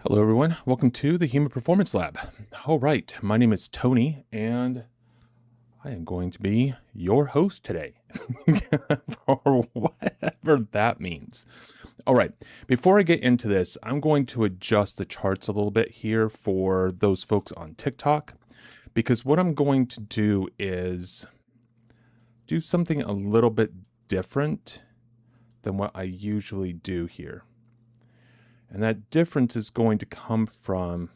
Hello, everyone. Welcome to the Human Performance Lab. All right, my name is Tony, and I am going to be your host today, or whatever that means. All right, before I get into this, I'm going to adjust the charts a little bit here for those folks on TikTok, because what I'm going to do is do something a little bit different than what I usually do here. And that difference is going to come from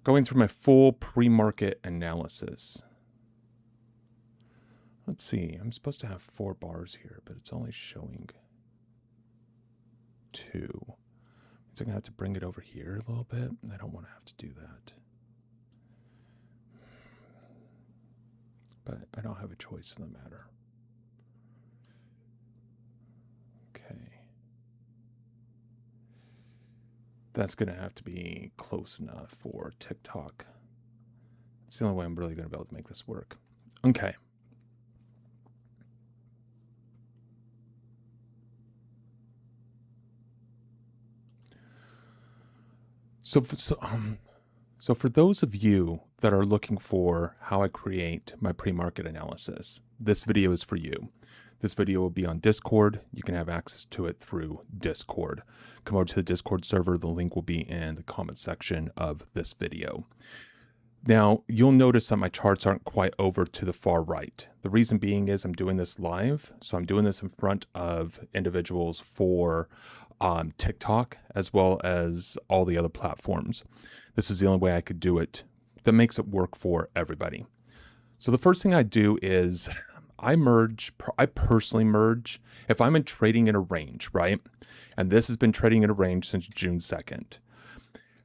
going through my full pre-market analysis. Let's see, I'm supposed to have 4 bars here, but it's only showing 2. Means I'm gonna have to bring it over here a little bit. I don't want to have to do that. But I don't have a choice in the matter. That's going to have to be close enough for TikTok. It's the only way I'm really going to be able to make this work. Okay. So for those of you that are looking for how I create my pre-market analysis, this video is for you. This video will be on Discord. You can have access to it through Discord. Come over to the Discord server. The link will be in the comment section of this video. Now, you'll notice that my charts aren't quite over to the far right. The reason being is I'm doing this live. So I'm doing this in front of individuals for TikTok as well as all the other platforms. This was the only way I could do it that makes it work for everybody. So the first thing I do is I personally merge if I'm in trading in a range, right? And this has been trading in a range since June 2nd.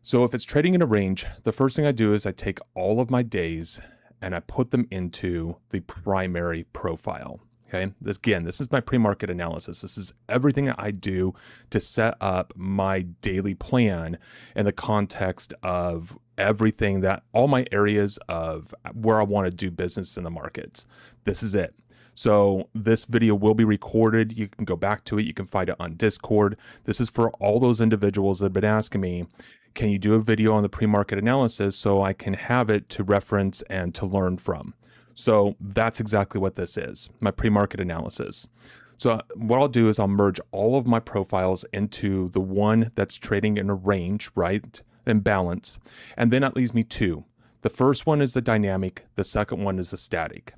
So if it's trading in a range, the first thing I do is I take all of my days and I put them into the primary profile. Okay. This is my pre-market analysis. This is everything I do to set up my daily plan in the context of everything that all my areas of where I want to do business in the markets. This is it. So this video will be recorded. You can go back to it. You can find it on Discord. This is for all those individuals that have been asking me, can you do a video on the pre-market analysis so I can have it to reference and to learn from? So that's exactly what this is, my pre-market analysis. So what I'll do is I'll merge all of my profiles into the one that's trading in a range, right, and balance. And then that leaves me 2. The first one is the dynamic. The second one is the static.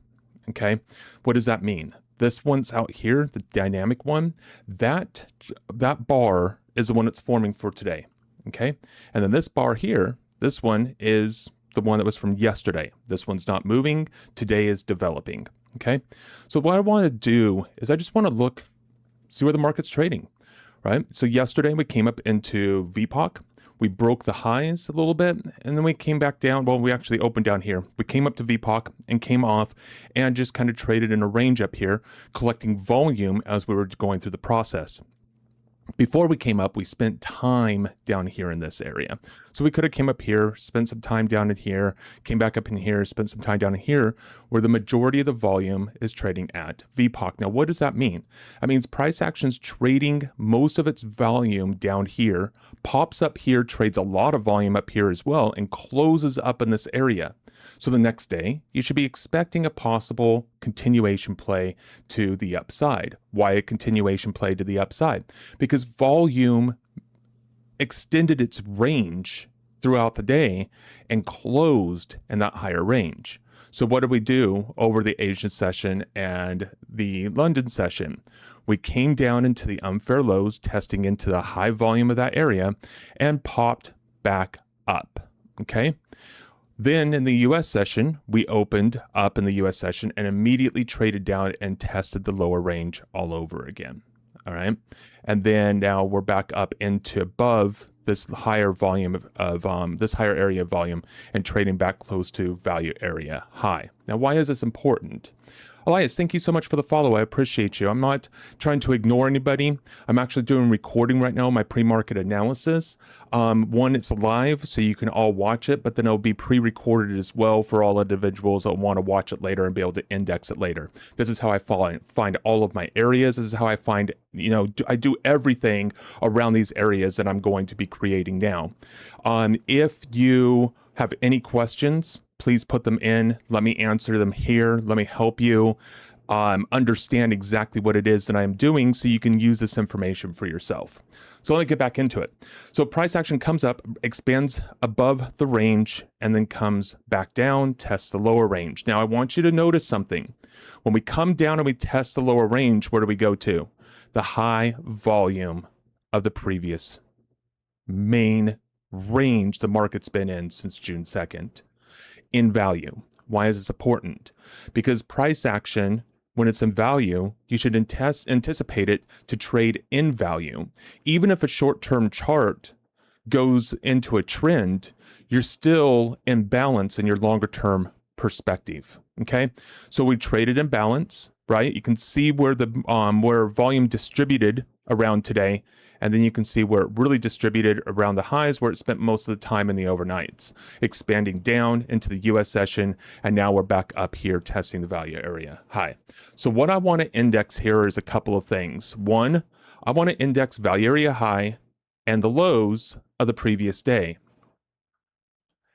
Okay, what does that mean? This one's out here, the dynamic one, that bar is the one that's forming for today. Okay, and then this bar here, this one is the one that was from yesterday. This one's not moving. Today is developing. Okay, so what I want to do is I just want to see where the market's trading, right? So yesterday we came up into VPOC. We broke the highs a little bit, and then we came back down. Well, we actually opened down here. We came up to VPOC and came off and just kind of traded in a range up here, collecting volume as we were going through the process. Before we came up, we spent time down here in this area. So we could have came up here, spent some time down in here, came back up in here, spent some time down in here, where the majority of the volume is trading at VPOC. Now, what does that mean? That means price action's trading most of its volume down here, pops up here, trades a lot of volume up here as well, and closes up in this area. So the next day, you should be expecting a possible continuation play to the upside. Why a continuation play to the upside? Because volume extended its range throughout the day and closed in that higher range. So what did we do over the Asian session and the London session? We came down into the unfair lows, testing into the high volume of that area, and popped back up. Okay. Then in the US session, we opened up in the US session and immediately traded down and tested the lower range all over again. All right. And then now we're back up into above this higher volume of this higher area of volume and trading back close to value area high. Now, why is this important? Elias, thank you so much for the follow. I appreciate you. I'm not trying to ignore anybody. I'm actually doing recording right now, my pre-market analysis. One, it's live, so you can all watch it, but then it'll be pre-recorded as well for all individuals that want to watch it later and be able to index it later. This is how I find all of my areas. This is how I find, I do everything around these areas that I'm going to be creating now. If you have any questions, please put them in. Let me answer them here. Let me help you understand exactly what it is that I'm doing so you can use this information for yourself. So let me get back into it. So price action comes up, expands above the range, and then comes back down, tests the lower range. Now I want you to notice something. When we come down and we test the lower range, where do we go to? The high volume of the previous main range the market's been in since June 2nd in value. Why is this important? Because price action, when it's in value, you should anticipate it to trade in value. Even if a short-term chart goes into a trend, you're still in balance in your longer-term perspective. Okay, so we traded in balance, right? You can see where the where volume distributed around today, and then you can see where it really distributed around the highs, where it spent most of the time in the overnights, expanding down into the US session, and now we're back up here testing the value area high. So what I want to index here is a couple of things. One, I want to index value area high and the lows of the previous day.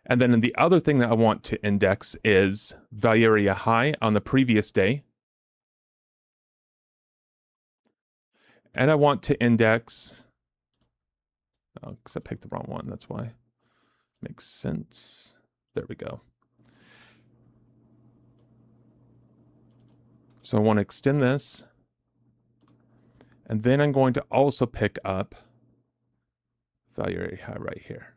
And then the other thing that I want to index is value area high on the previous day. And I want to index, because I picked the wrong one, that's why. Makes sense. There we go. So I want to extend this. And then I'm going to also pick up value area high right here.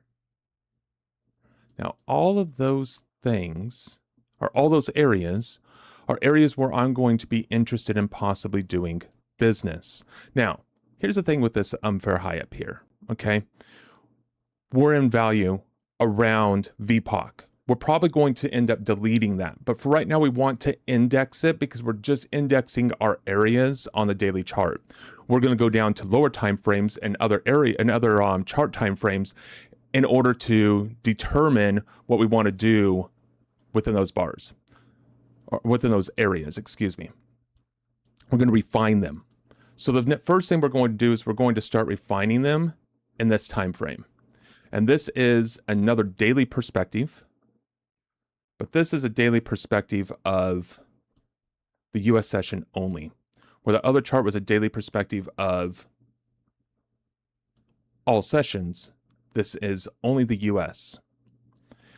Now, all of those things, or all those areas, are areas where I'm going to be interested in possibly doing business. Now, here's the thing with this unfair high up here, okay? We're in value around VPOC. We're probably going to end up deleting that. But for right now, we want to index it because we're just indexing our areas on the daily chart. We're going to go down to lower time frames and other chart time frames in order to determine what we want to do within those bars, or within those areas, excuse me. We're going to refine them. So the first thing we're going to do is we're going to start refining them in this time frame. And this is another daily perspective, but this is a daily perspective of the US session only, where the other chart was a daily perspective of all sessions. This is only the US.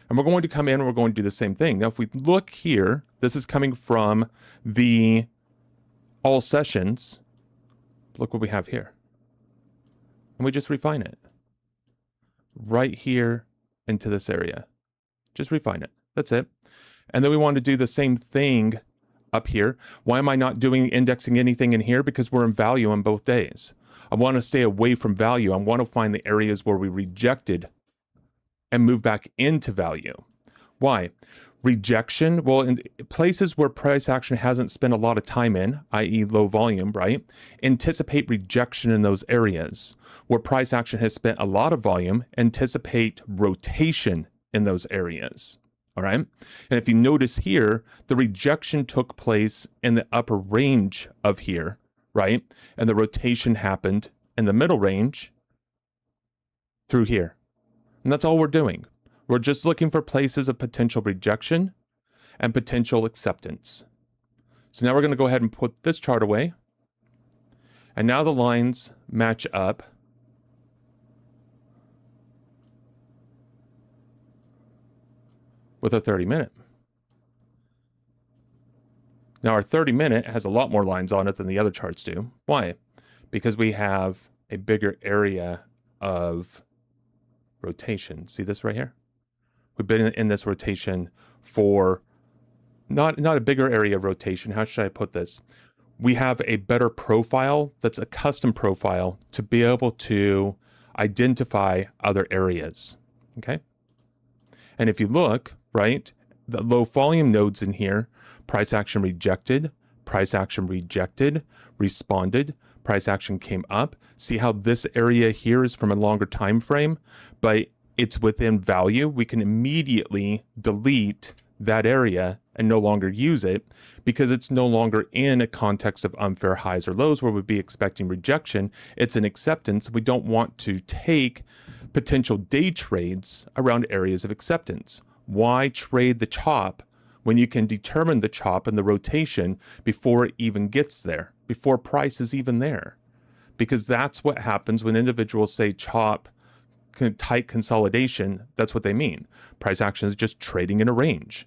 And we're going to come in and we're going to do the same thing. Now, if we look here, this is coming from the all sessions. Look what we have here. And we just refine it right here into this area. Just refine it. That's it. And then we want to do the same thing up here. Why am I not doing indexing anything in here? Because we're in value on both days. I want to stay away from value. I want to find the areas where we rejected and move back into value. Why? Rejection, well, in places where price action hasn't spent a lot of time in, i.e. low volume, right? Anticipate rejection in those areas. Where price action has spent a lot of volume, anticipate rotation in those areas, all right? And if you notice here, the rejection took place in the upper range of here, right? And the rotation happened in the middle range through here. And that's all we're doing. We're just looking for places of potential rejection and potential acceptance. So now we're going to go ahead and put this chart away. And now the lines match up with a 30-minute. Now our 30-minute has a lot more lines on it than the other charts do. Why? Because we have a bigger area of rotation. See this right here? We've been in this rotation for not a bigger area of rotation. How should I put this? We have a better profile that's a custom profile to be able to identify other areas. Okay. And if you look, right, the low volume nodes in here, price action rejected, price action rejected, responded, price action came up. See how this area here is from a longer time frame, but it's within value. We can immediately delete that area and no longer use it because it's no longer in a context of unfair highs or lows where we'd be expecting rejection. It's an acceptance. We don't want to take potential day trades around areas of acceptance. Why trade the chop when you can determine the chop and the rotation before it even gets there, before price is even there? Because that's what happens when individuals say chop, tight consolidation. That's what they mean. Price action is just trading in a range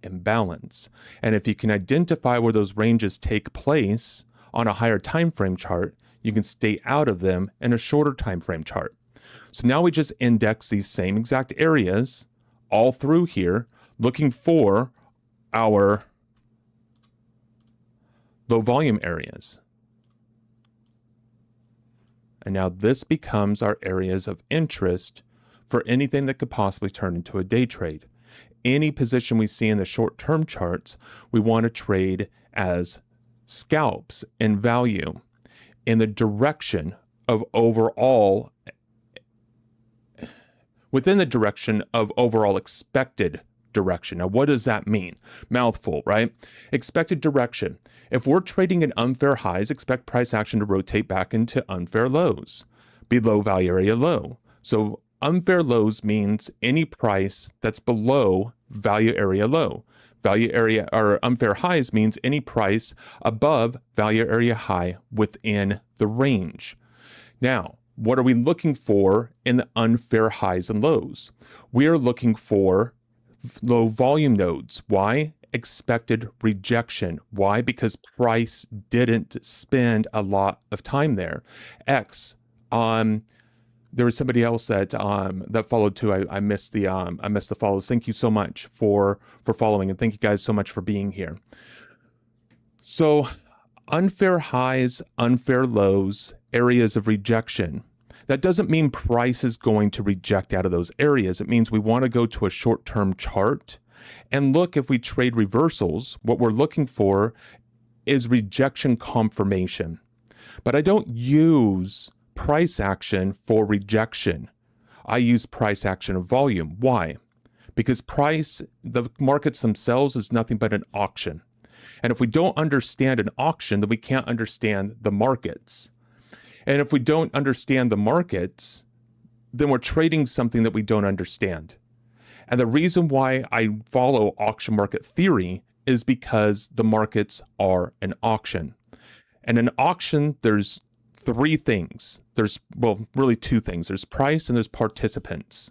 imbalance. And if you can identify where those ranges take place on a higher time frame chart, you can stay out of them in a shorter time frame chart. So now we just index these same exact areas all through here, looking for our low volume areas. And now this becomes our areas of interest for anything that could possibly turn into a day trade. Any position we see in the short-term charts, we want to trade as scalps in value in the direction of overall, within the direction of overall expected direction. Now, what does that mean? Mouthful, right? Expected direction. If we're trading in unfair highs, expect price action to rotate back into unfair lows, below value area low. So unfair lows means any price that's below value area low. Value area or unfair highs means any price above value area high within the range. Now, what are we looking for in the unfair highs and lows? We are looking for low volume nodes. Why? Expected rejection. Why? Because price didn't spend a lot of time there. There was somebody else that followed too. I missed the follows. Thank you so much for following, and thank you guys so much for being here. So unfair highs, unfair lows, areas of rejection. That doesn't mean price is going to reject out of those areas. It means we want to go to a short-term chart and look if we trade reversals. What we're looking for is rejection confirmation. But I don't use price action for rejection. I use price action of volume. Why? Because the markets themselves is nothing but an auction. And if we don't understand an auction, then we can't understand the markets. And if we don't understand the markets, then we're trading something that we don't understand. And the reason why I follow auction market theory is because the markets are an auction. And in auction, there's three things. Really two things. There's price and there's participants.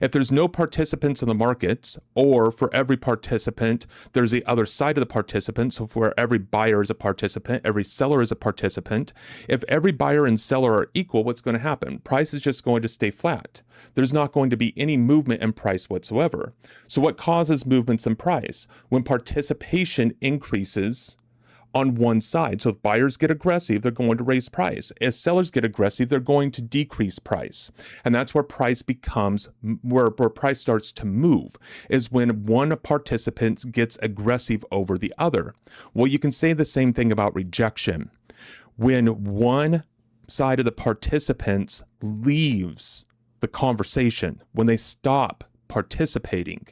If there's no participants in the markets, or for every participant, there's the other side of the participant. So for every buyer is a participant, every seller is a participant. If every buyer and seller are equal, what's going to happen? Price is just going to stay flat. There's not going to be any movement in price whatsoever. So what causes movements in price? When participation increases on one side. So if buyers get aggressive, they're going to raise price. If sellers get aggressive, they're going to decrease price. And that's where price becomes, where price starts to move, is when one participant gets aggressive over the other. Well, you can say the same thing about rejection. When one side of the participants leaves the conversation, when they stop participating,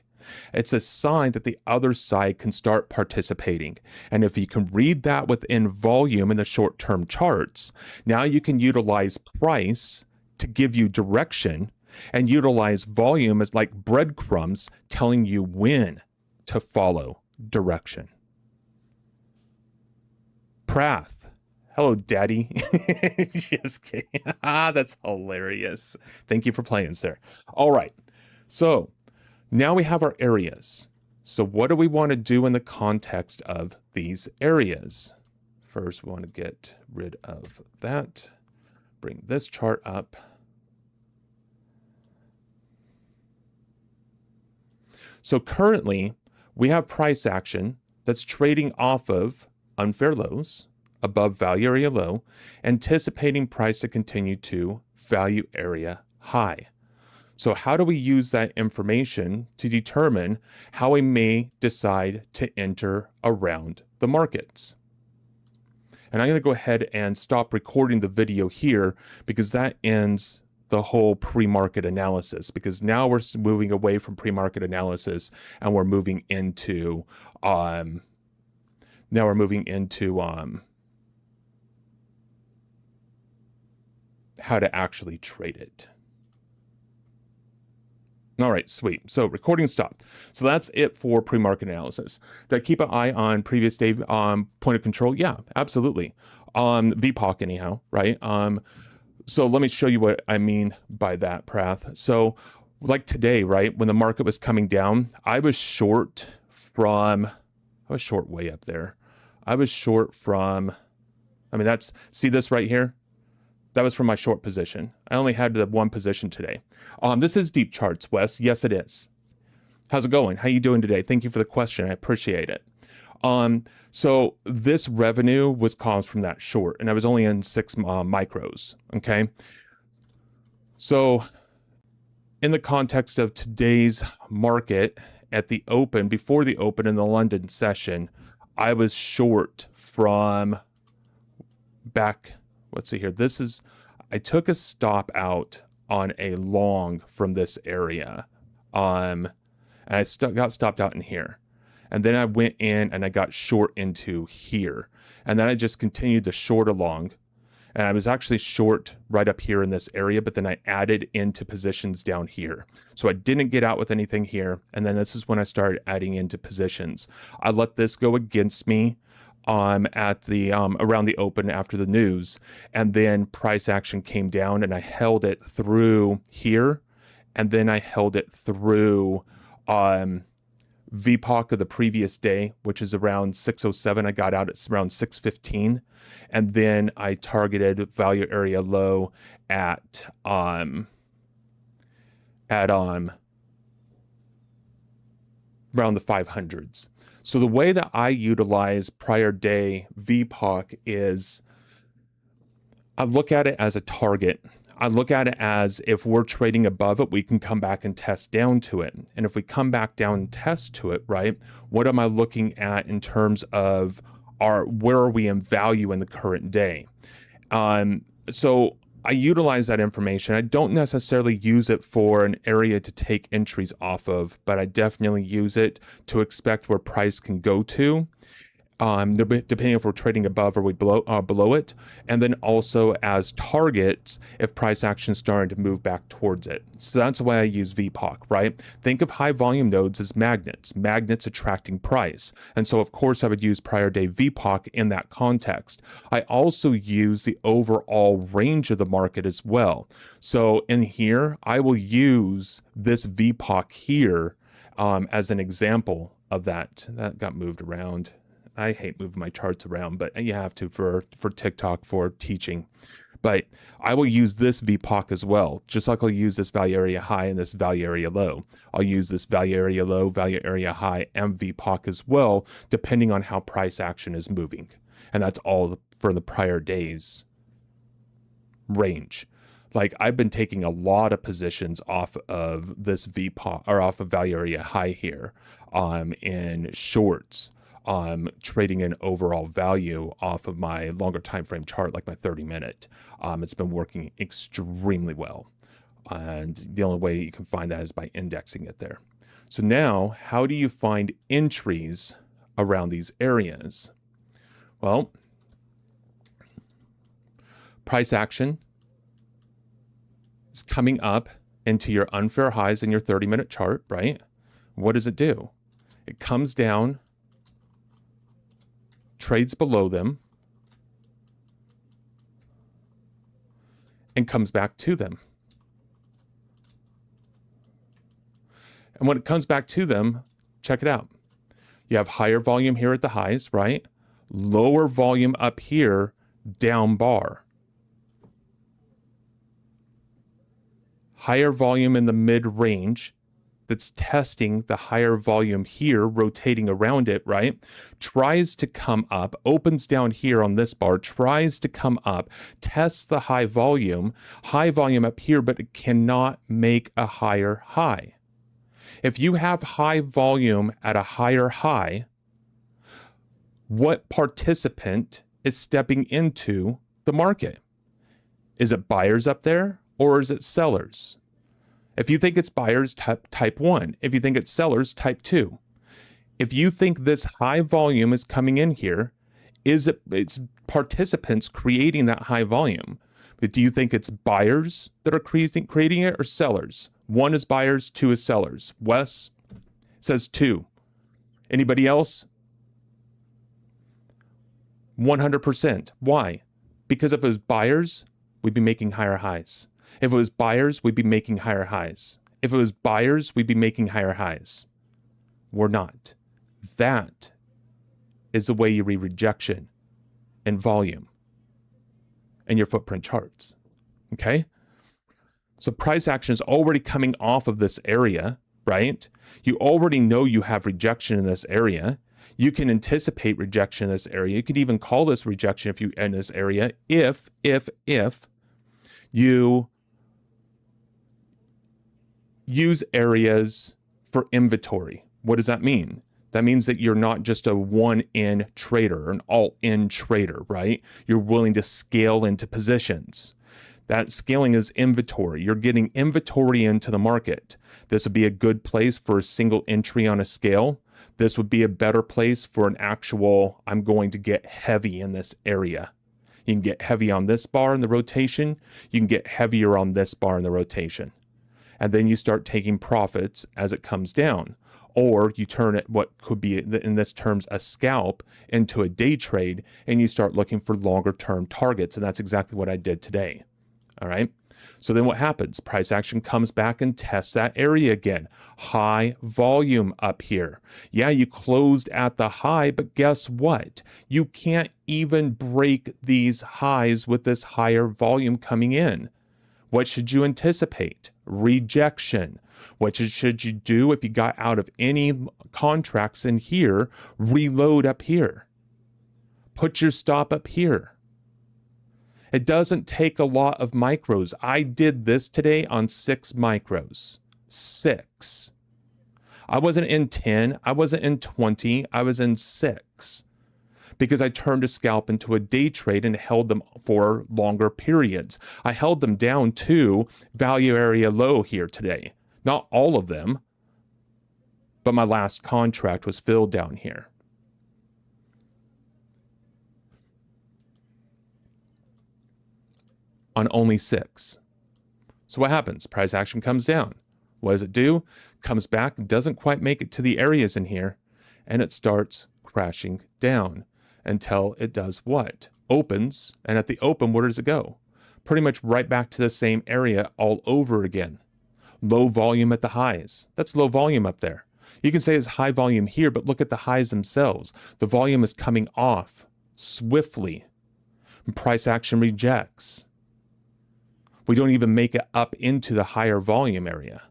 it's a sign that the other side can start participating. And if you can read that within volume in the short-term charts, now you can utilize price to give you direction and utilize volume as like breadcrumbs telling you when to follow direction. Prath. Hello, Daddy. Just kidding. That's hilarious. Thank you for playing, sir. All right. So now we have our areas. So what do we want to do in the context of these areas? First, we want to get rid of that. Bring this chart up. So currently, we have price action that's trading off of unfair lows, above value area low, anticipating price to continue to value area high. So how do we use that information to determine how we may decide to enter around the markets? And I'm going to go ahead and stop recording the video here because that ends the whole pre-market analysis, because now we're moving away from pre-market analysis and we're moving into how to actually trade it. All right, sweet. So recording stopped. So that's it for pre-market analysis. Did I keep an eye on previous day point of control? Yeah, absolutely. VPOC anyhow, right? So let me show you what I mean by that, Prath. So like today, right, when the market was coming down, I was short way up there. I was short from, see this right here? That was from my short position. I only had the one position today. This is Deep Charts, Wes. Yes, it is. How's it going? How you doing today? Thank you for the question. I appreciate it. So this revenue was caused from that short, and I was only in 6 micros, okay? So in the context of today's market at the open, before the open in the London session, I was short from back, let's see here. I took a stop out on a long from this area. And I got stopped out in here. And then I went in and I got short into here. And then I just continued to short along. And I was actually short right up here in this area, but then I added into positions down here. So I didn't get out with anything here. And then this is when I started adding into positions. I let this go against me at the around the open after the news, and then price action came down and I held it through here, and then I held it through VPOC of the previous day, which is around 607. I got out at around 615, and then I targeted value area low at around the 500s. So the way that I utilize prior day VPOC is I look at it as a target. I look at it as if we're trading above it, we can come back and test down to it. And if we come back down and test to it, right, what am I looking at in terms of where are we in value in the current day? So I utilize that information. I don't necessarily use it for an area to take entries off of, but I definitely use it to expect where price can go to, depending if we're trading above or we below it, and then also as targets if price action is starting to move back towards it. So that's why I use VPOC, right? Think of high volume nodes as magnets attracting price. And so of course I would use prior day VPOC in that context. I also use the overall range of the market as well. So in here, I will use this VPOC here as an example of that. That got moved around. I hate moving my charts around, but you have to for TikTok, for teaching. But I will use this VPOC as well, just like I'll use this value area high and this value area low. I'll use this value area low, value area high, and VPOC as well, depending on how price action is moving. And that's all for the prior day's range. Like I've been taking a lot of positions off of this VPOC or off of value area high here in shorts. Trading an overall value off of my longer time frame chart, like my 30-minute. It's been working extremely well. And the only way you can find that is by indexing it there. So now, how do you find entries around these areas? Well, price action is coming up into your unfair highs in your 30-minute chart, right? What does it do? It comes down, trades below them, and comes back to them. And when it comes back to them, check it out. You have higher volume here at the highs, right? Lower volume up here, down bar. Higher volume in the mid range, that's testing the higher volume here, rotating around it, right? Tries to come up, opens down here on this bar, tries to come up, tests the high volume up here, but it cannot make a higher high. If you have high volume at a higher high, what participant is stepping into the market? Is it buyers up there or is it sellers? If you think it's buyers, type 1. If you think it's sellers, type 2. If you think this high volume is coming in here, it's participants creating that high volume. But do you think it's buyers that are creating it or sellers? 1 is buyers, 2 is sellers. Wes says 2. Anybody else? 100%. Why? Because if it was buyers, we'd be making higher highs. If it was buyers, we'd be making higher highs. If it was buyers, we'd be making higher highs. We're not. That is the way you read rejection and volume and your footprint charts. Okay? So price action is already coming off of this area, right? You already know you have rejection in this area. You can anticipate rejection in this area. You could even call this rejection if you in this area if you use areas for inventory. What does that mean? That means that you're not just a one-in trader, an all-in trader, right? You're willing to scale into positions. That scaling is inventory. You're getting inventory into the market. This would be a good place for a single entry on a scale. This would be a better place for an actual, I'm going to get heavy in this area. You can get heavy on this bar in the rotation. You can get heavier on this bar in the rotation. And then you start taking profits as it comes down. Or you turn it, what could be in this terms, a scalp into a day trade, and you start looking for longer term targets. And that's exactly what I did today. All right. So then what happens? Price action comes back and tests that area again. High volume up here. Yeah, you closed at the high, but guess what? You can't even break these highs with this higher volume coming in. What should you anticipate? Rejection. What should you do if you got out of any contracts in here? Reload up here. Put your stop up here. It doesn't take a lot of micros. I did this today on 6 micros. 6. I wasn't in 10. I wasn't in 20. I was in 6. Because I turned a scalp into a day trade and held them for longer periods. I held them down to value area low here today. Not all of them, but my last contract was filled down here. On only 6. So what happens? Price action comes down. What does it do? Comes back, doesn't quite make it to the areas in here, and it starts crashing down until it does what? Opens, and at the open, where does it go? Pretty much right back to the same area all over again. Low volume at the highs. That's low volume up there. You can say it's high volume here, but look at the highs themselves. The volume is coming off swiftly. Price action rejects. We don't even make it up into the higher volume area.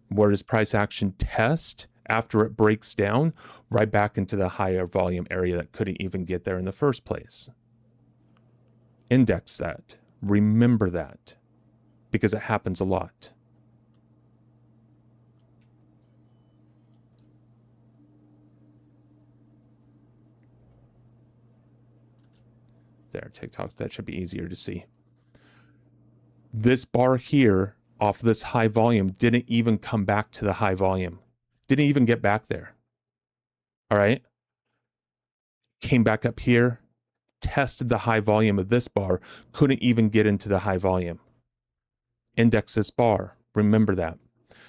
Where does price action test after it breaks down? Right back into the higher volume area that couldn't even get there in the first place. Index that. Remember that. Because it happens a lot. There, TikTok, that should be easier to see. This bar here off this high volume didn't even come back to the high volume. Didn't even get back there. All right. Came back up here, tested the high volume of this bar, couldn't even get into the high volume. Index this bar. Remember that.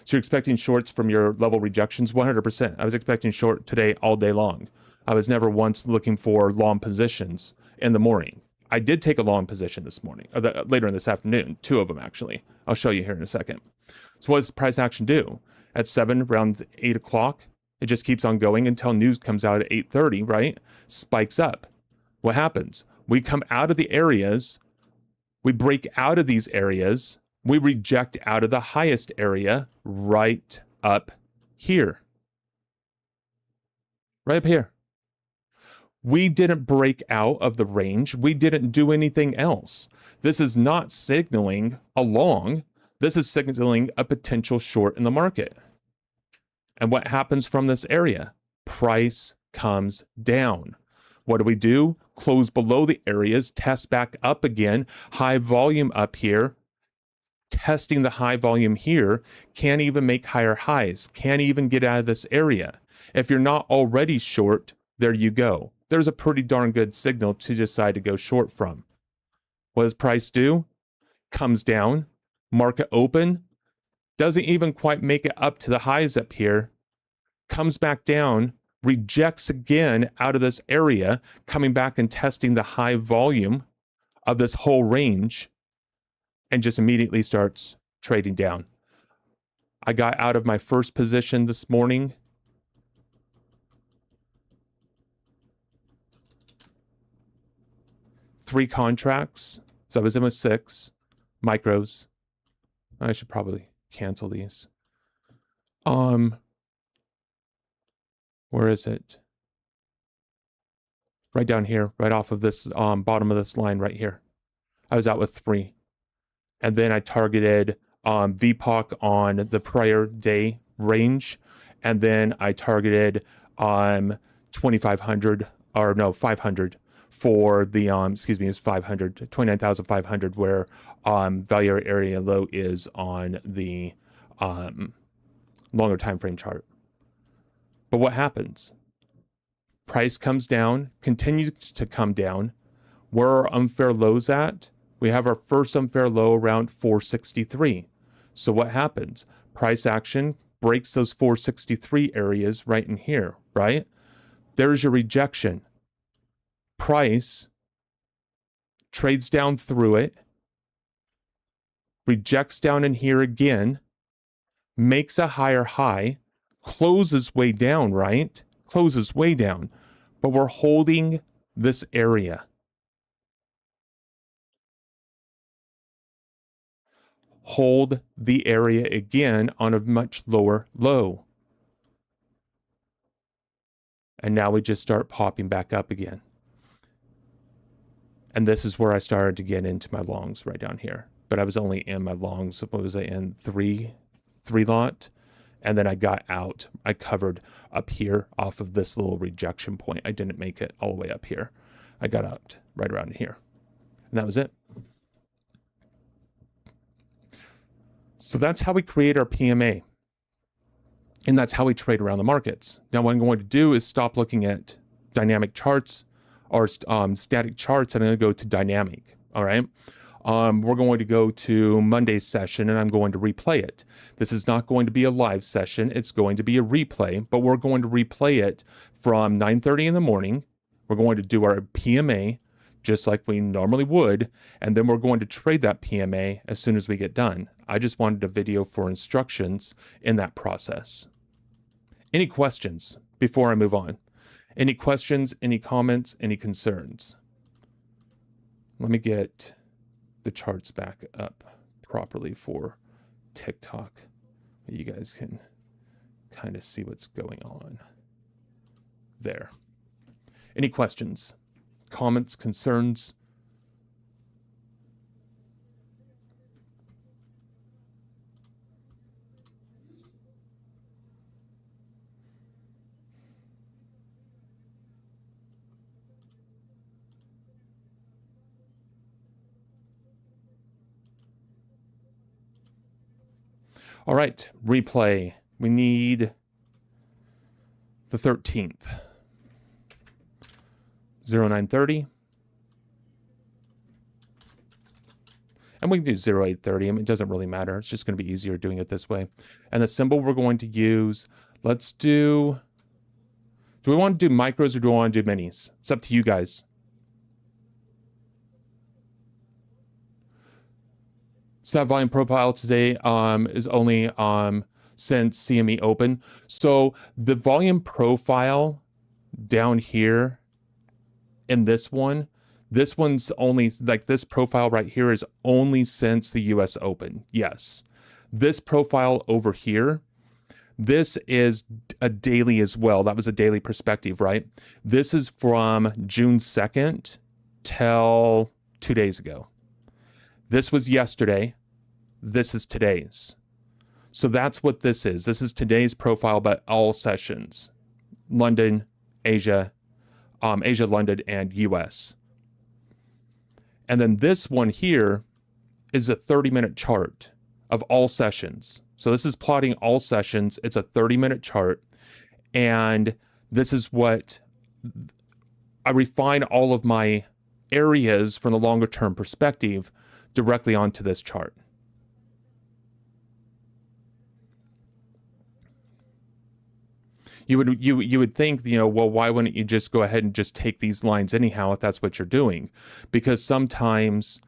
So you're expecting shorts from your level rejections? 100%. I was expecting short today all day long. I was never once looking for long positions in the morning. I did take a long position this morning, or later in this afternoon, 2 of them actually. I'll show you here in a second. So what does price action do? At 7, around 8 o'clock, it just keeps on going until news comes out at 8:30, right? Spikes up. What happens? We come out of the areas, we break out of these areas, We reject out of the highest area right up here. Right up here. We didn't break out of the range. We didn't do anything else. This is not signaling a long. This is signaling a potential short in the market. And what happens from this area? Price comes down. What do? Close below the areas, test back up again, high volume up here, testing the high volume here, can't even make higher highs, can't even get out of this area. If you're not already short, there you go. There's a pretty darn good signal to decide to go short from. What does price do? Comes down, market open, doesn't even quite make it up to the highs up here, comes back down, rejects again out of this area, coming back and testing the high volume of this whole range, and just immediately starts trading down. I got out of my first position this morning. Three contracts. So I was in with 6 micros. I should probably cancel these. Where is it? Right down here, right off of this bottom of this line right here. I was out with 3. And then I targeted VPOC on the prior day range. And then I targeted 2,500 or no, 500 for the, it's 500, 29,500 where value area low is on the longer time frame chart. But what happens? Price comes down, continues to come down. Where are unfair lows at? We have our first unfair low around 463. So what happens? Price action breaks those 463 areas right in here, right? There's your rejection. Price trades down through it, rejects down in here again, makes a higher high, closes way down, right? Closes way down, but we're holding this area. Hold the area again on a much lower low. And now we just start popping back up again. And this is where I started to get into my longs right down here. But I was only in my longs, what was I in? Three lot. And then I got out. I covered up here off of this little rejection point. I didn't make it all the way up here. I got out right around here. And that was it. So that's how we create our PMA. And that's how we trade around the markets. Now what I'm going to do is stop looking at dynamic charts or static charts, and I'm going to go to dynamic. All right. We're going to go to Monday's session, and I'm going to replay it. This is not going to be a live session. It's going to be a replay, but we're going to replay it from 9:30 in the morning. We're going to do our PMA just like we normally would, and then we're going to trade that PMA as soon as we get done. I just wanted a video for instructions in that process. Any questions before I move on? Any questions, any comments, any concerns? Let me get the charts back up properly for TikTok. You guys can kind of see what's going on there. Any questions, comments, concerns? All right, replay. We need the 13th. 0930. And we can do 0830. I mean, it doesn't really matter. It's just going to be easier doing it this way. And the symbol we're going to use, let's do we want to do micros or do we want to do minis? It's up to you guys. So that volume profile today is only since CME open. So the volume profile down here in this one, This one's only, like this profile right here is only since the US Open. Yes. This profile over here, this is a daily as well. That was a daily perspective, right? This is from June 2nd till 2 days ago. This was yesterday. This is today's. So that's what this is. This is today's profile, but all sessions. London, Asia, London, and US. And then this one here is a 30-minute chart of all sessions. So this is plotting all sessions. It's a 30-minute chart. And this is what I refine all of my areas from the longer term perspective directly onto this chart. You would think, well, why wouldn't you just go ahead and just take these lines anyhow if that's what you're doing? Because sometimes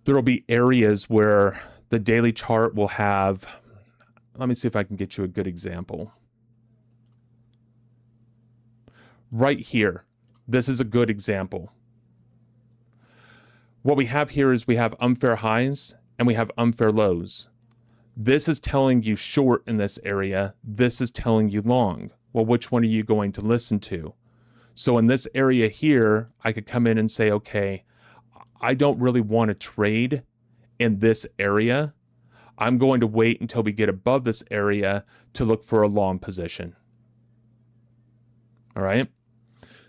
there will be areas where the daily chart will have, let me see if I can get you a good example. Right here, this is a good example. What we have here is we have unfair highs and we have unfair lows. This is telling you short in this area. This is telling you long. Well, which one are you going to listen to? So in this area here, I could come in and say, okay, I don't really want to trade in this area. I'm going to wait until we get above this area to look for a long position. All right.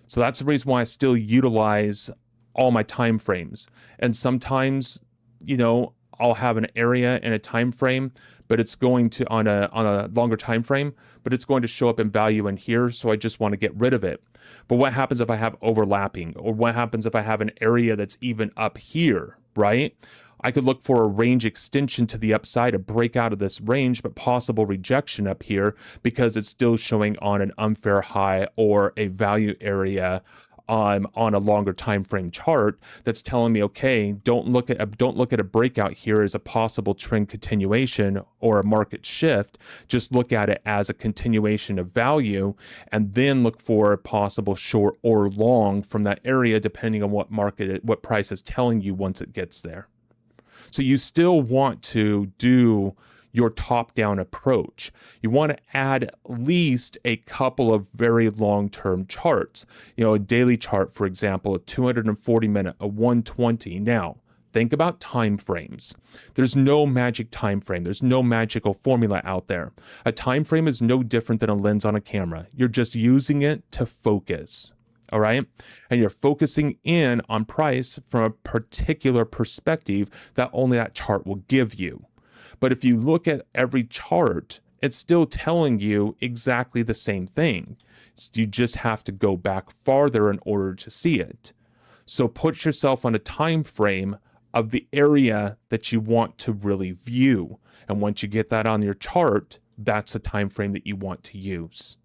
So that's the reason why I still utilize all my time frames. And sometimes, I'll have an area and a time frame, but it's going to on a longer time frame, but it's going to show up in value in here. So I just want to get rid of it. But what happens if I have overlapping, or what happens if I have an area that's even up here, right? I could look for a range extension to the upside, a breakout of this range, but possible rejection up here because it's still showing on an unfair high or a value area on a longer time frame chart that's telling me, okay, don't look at a breakout here as a possible trend continuation or a market shift. Just look at it as a continuation of value, and then look for a possible short or long from that area, depending on what price is telling you once it gets there. So you still want to do your top-down approach. You want to add at least a couple of very long-term charts. A daily chart, for example, a 240-minute, a 120. Now, think about time frames. There's no magic time frame. There's no magical formula out there. A time frame is no different than a lens on a camera. You're just using it to focus. All right. And you're focusing in on price from a particular perspective that only that chart will give you. But if you look at every chart, it's still telling you exactly the same thing. You just have to go back farther in order to see it. So put yourself on a time frame of the area that you want to really view. And once you get that on your chart, that's the time frame that you want to use.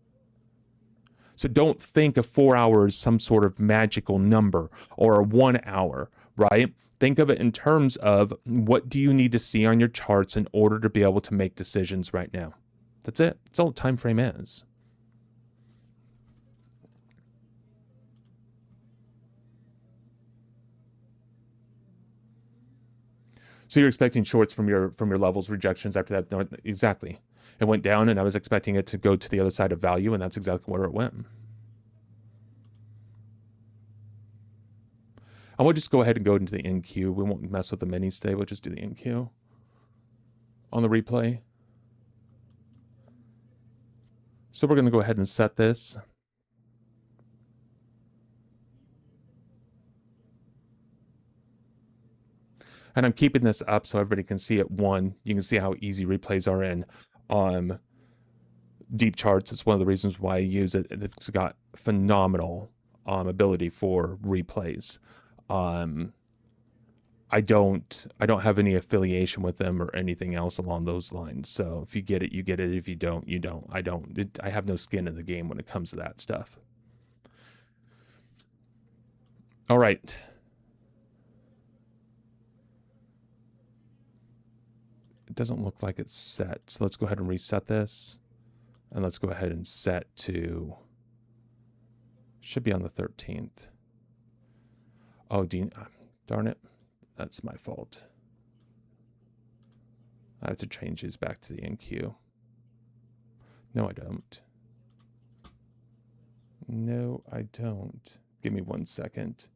So don't think of 4 hours some sort of magical number, or a 1 hour, right? Think of it in terms of, what do you need to see on your charts in order to be able to make decisions right now? That's it. That's all the time frame is. So you're expecting shorts from your levels, rejections after that? No, exactly. It went down, and I was expecting it to go to the other side of value, and that's exactly where it went. I will just go ahead and go into the NQ. We won't mess with the minis today. We'll just do the NQ on the replay. So we're going to go ahead and set this. And I'm keeping this up so everybody can see it. One, you can see how easy replays are in deep charts. It's one of the reasons why I use it. It's got phenomenal ability for replays. I don't have any affiliation with them or anything else along those lines. So if you get it, you get it. If you don't, you don't. I have no skin in the game when it comes to that stuff. All right. It doesn't look like it's set. So let's go ahead and reset this. And let's go ahead and set to, should be on the 13th. Oh, darn it. That's my fault. I have to change these back to the enqueue. No, I don't. No, I don't. Give me 1 second.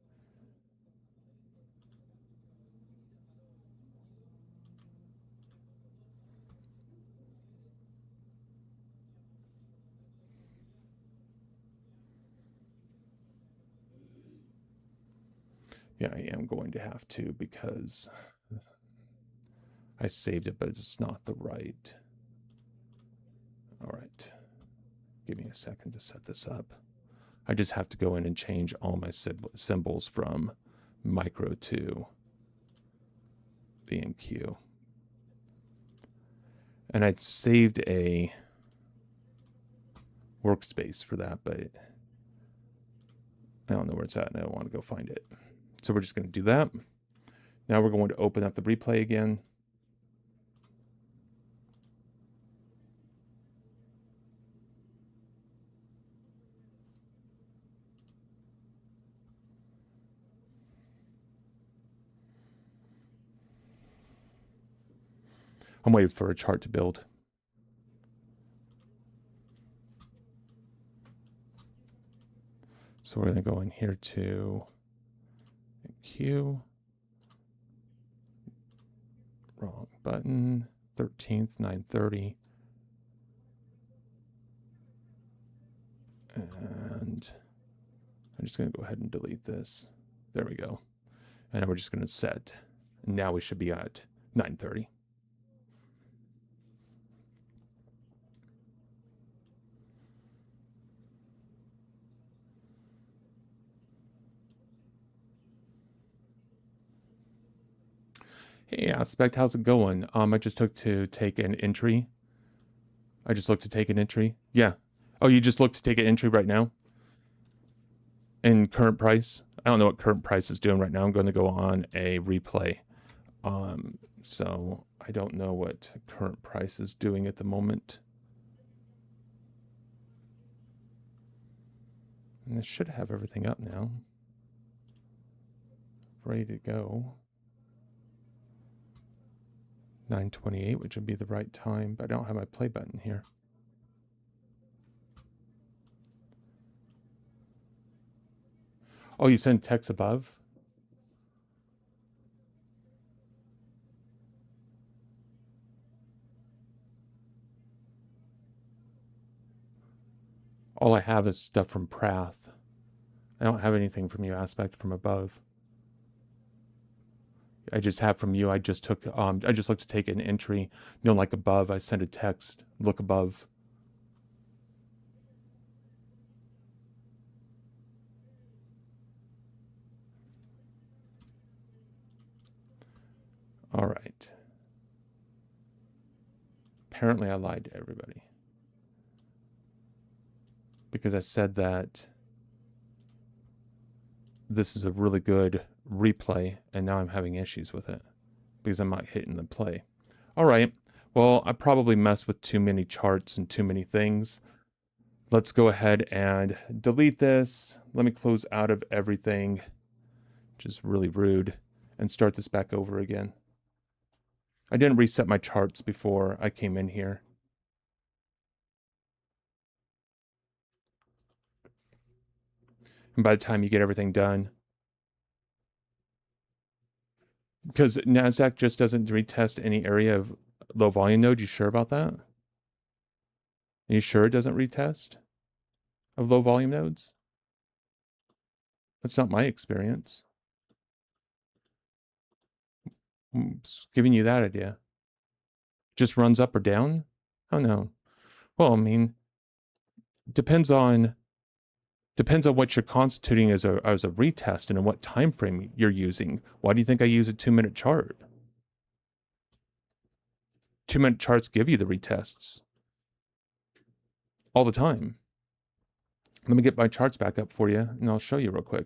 Yeah, I am going to have to because I saved it, but it's not the right. All right. Give me a second to set this up. I just have to go in and change all my symbols from micro to the enqueue. And I'd saved a workspace for that, but I don't know where it's at and I don't want to go find it. So we're just going to do that. Now we're going to open up the replay again. I'm waiting for a chart to build. So we're going to go in here to Q. Wrong button. 13th, 9:30. And I'm just going to go ahead and delete this. There we go. And we're just going to set. Now we should be at 9:30. Hey, Aspect, how's it going? I just took to take an entry. I just looked to take an entry. Yeah. Oh, you just looked to take an entry right now? In current price? I don't know what current price is doing right now. I'm going to go on a replay. So I don't know what current price is doing at the moment. And this should have everything up now. Ready to go. 9:28, which would be the right time, but I don't have my play button here. Oh, you send text above? All I have is stuff from Prath. I don't have anything from you, Aspect, from above. I just have from you. I just took, I just looked to take an entry. No, like above, I sent a text. Look above. All right. Apparently I lied to everybody. Because I said that this is a really good replay, and now I'm having issues with it because I'm not hitting the play. All right. Well, I probably messed with too many charts and too many things. Let's go ahead and delete this. Let me close out of everything, which is really rude, and start this back over again. I didn't reset my charts before I came in here. And by the time you get everything done, because NASDAQ just doesn't retest any area of low volume node, you sure about that? Are you sure it doesn't retest of low volume nodes? That's not my experience. I'm giving you that idea. Just runs up or down? Oh no. Well, I mean, depends on what you're constituting as a retest and in what time frame you're using. Why do you think I use a 2-minute chart? 2-minute charts give you the retests all the time. Let me get my charts back up for you, and I'll show you real quick.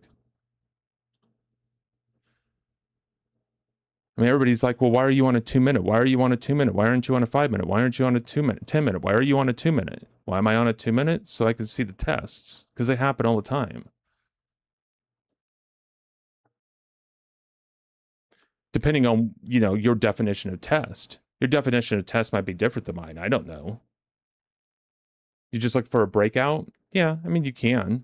I mean, everybody's like, well, why are you on a 2-minute? Why are you on a 2-minute? Why aren't you on a 5-minute? Why aren't you on a 2-minute, 10-minute? Why are you on a 2-minute? Why am I on a 2-minute? So I can see the tests, because they happen all the time. depending on, you know, your definition of test. Your definition of test might be different than mine. I don't know. You just look for a breakout? Yeah, I mean, you can.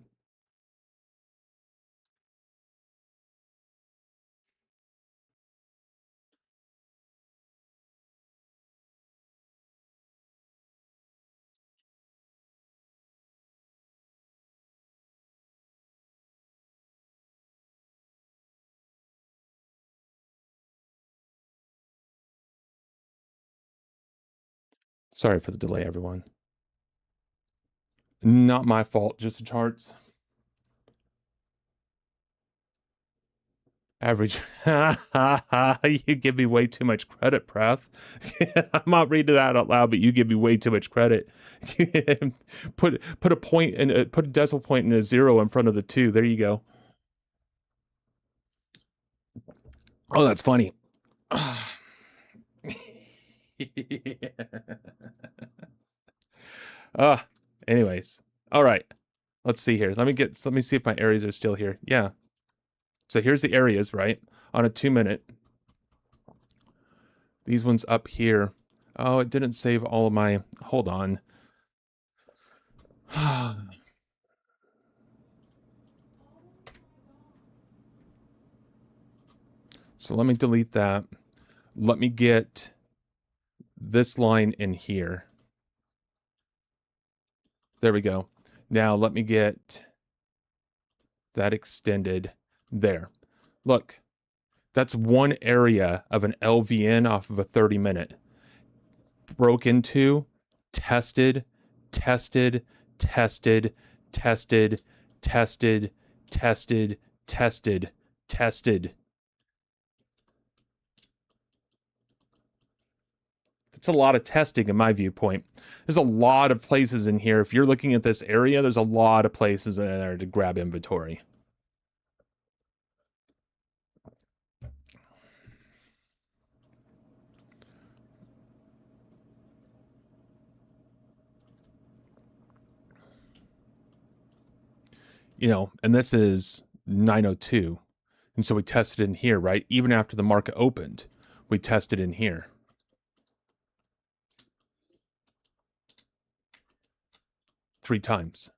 Sorry for the delay, everyone. Not my fault, just the charts. Average. You give me way too much credit, Preth. I'm not reading that out loud, but you give me way too much credit. put a point and put a decimal point and a 0 in front of the 2. There you go. Oh, that's funny. Anyways. All right. Let's see here. Let me see if my areas are still here. Yeah. So here's the areas, right? On a 2-minute. These ones up here. Oh, it didn't save all of my... Hold on. So let me delete that. Let me get this line in here. There we go. Now let me get that extended there. Look, that's one area of an LVN off of a 30-minute. Broke into, tested, tested, tested, tested, tested, tested, tested, tested. It's a lot of testing in my viewpoint. There's a lot of places in here. If you're looking at this area, there's a lot of places in there to grab inventory. You know, and this is 902. And so we tested in here, right? Even after the market opened, we tested in here. Three times.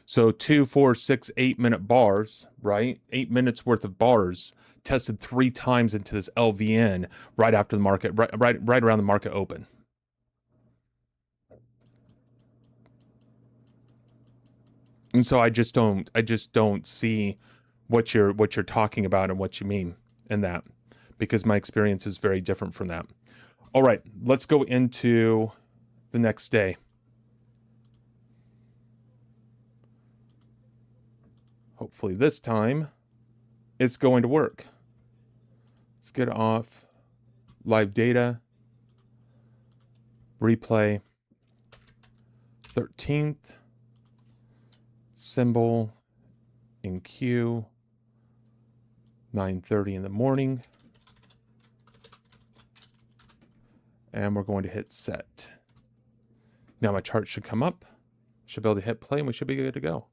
So 2, 4, 6, 8-minute bars, right? 8 minutes worth of bars tested 3 times into this LVN right after the market, right around the market open. And so I just don't see what you're talking about and what you mean in that, because my experience is very different from that. All right, let's go into the next day. Hopefully this time it's going to work. Let's get off live data, replay, 13th, symbol in queue, 9:30 in the morning. And we're going to hit set. Now my chart should come up. Should be able to hit play and we should be good to go.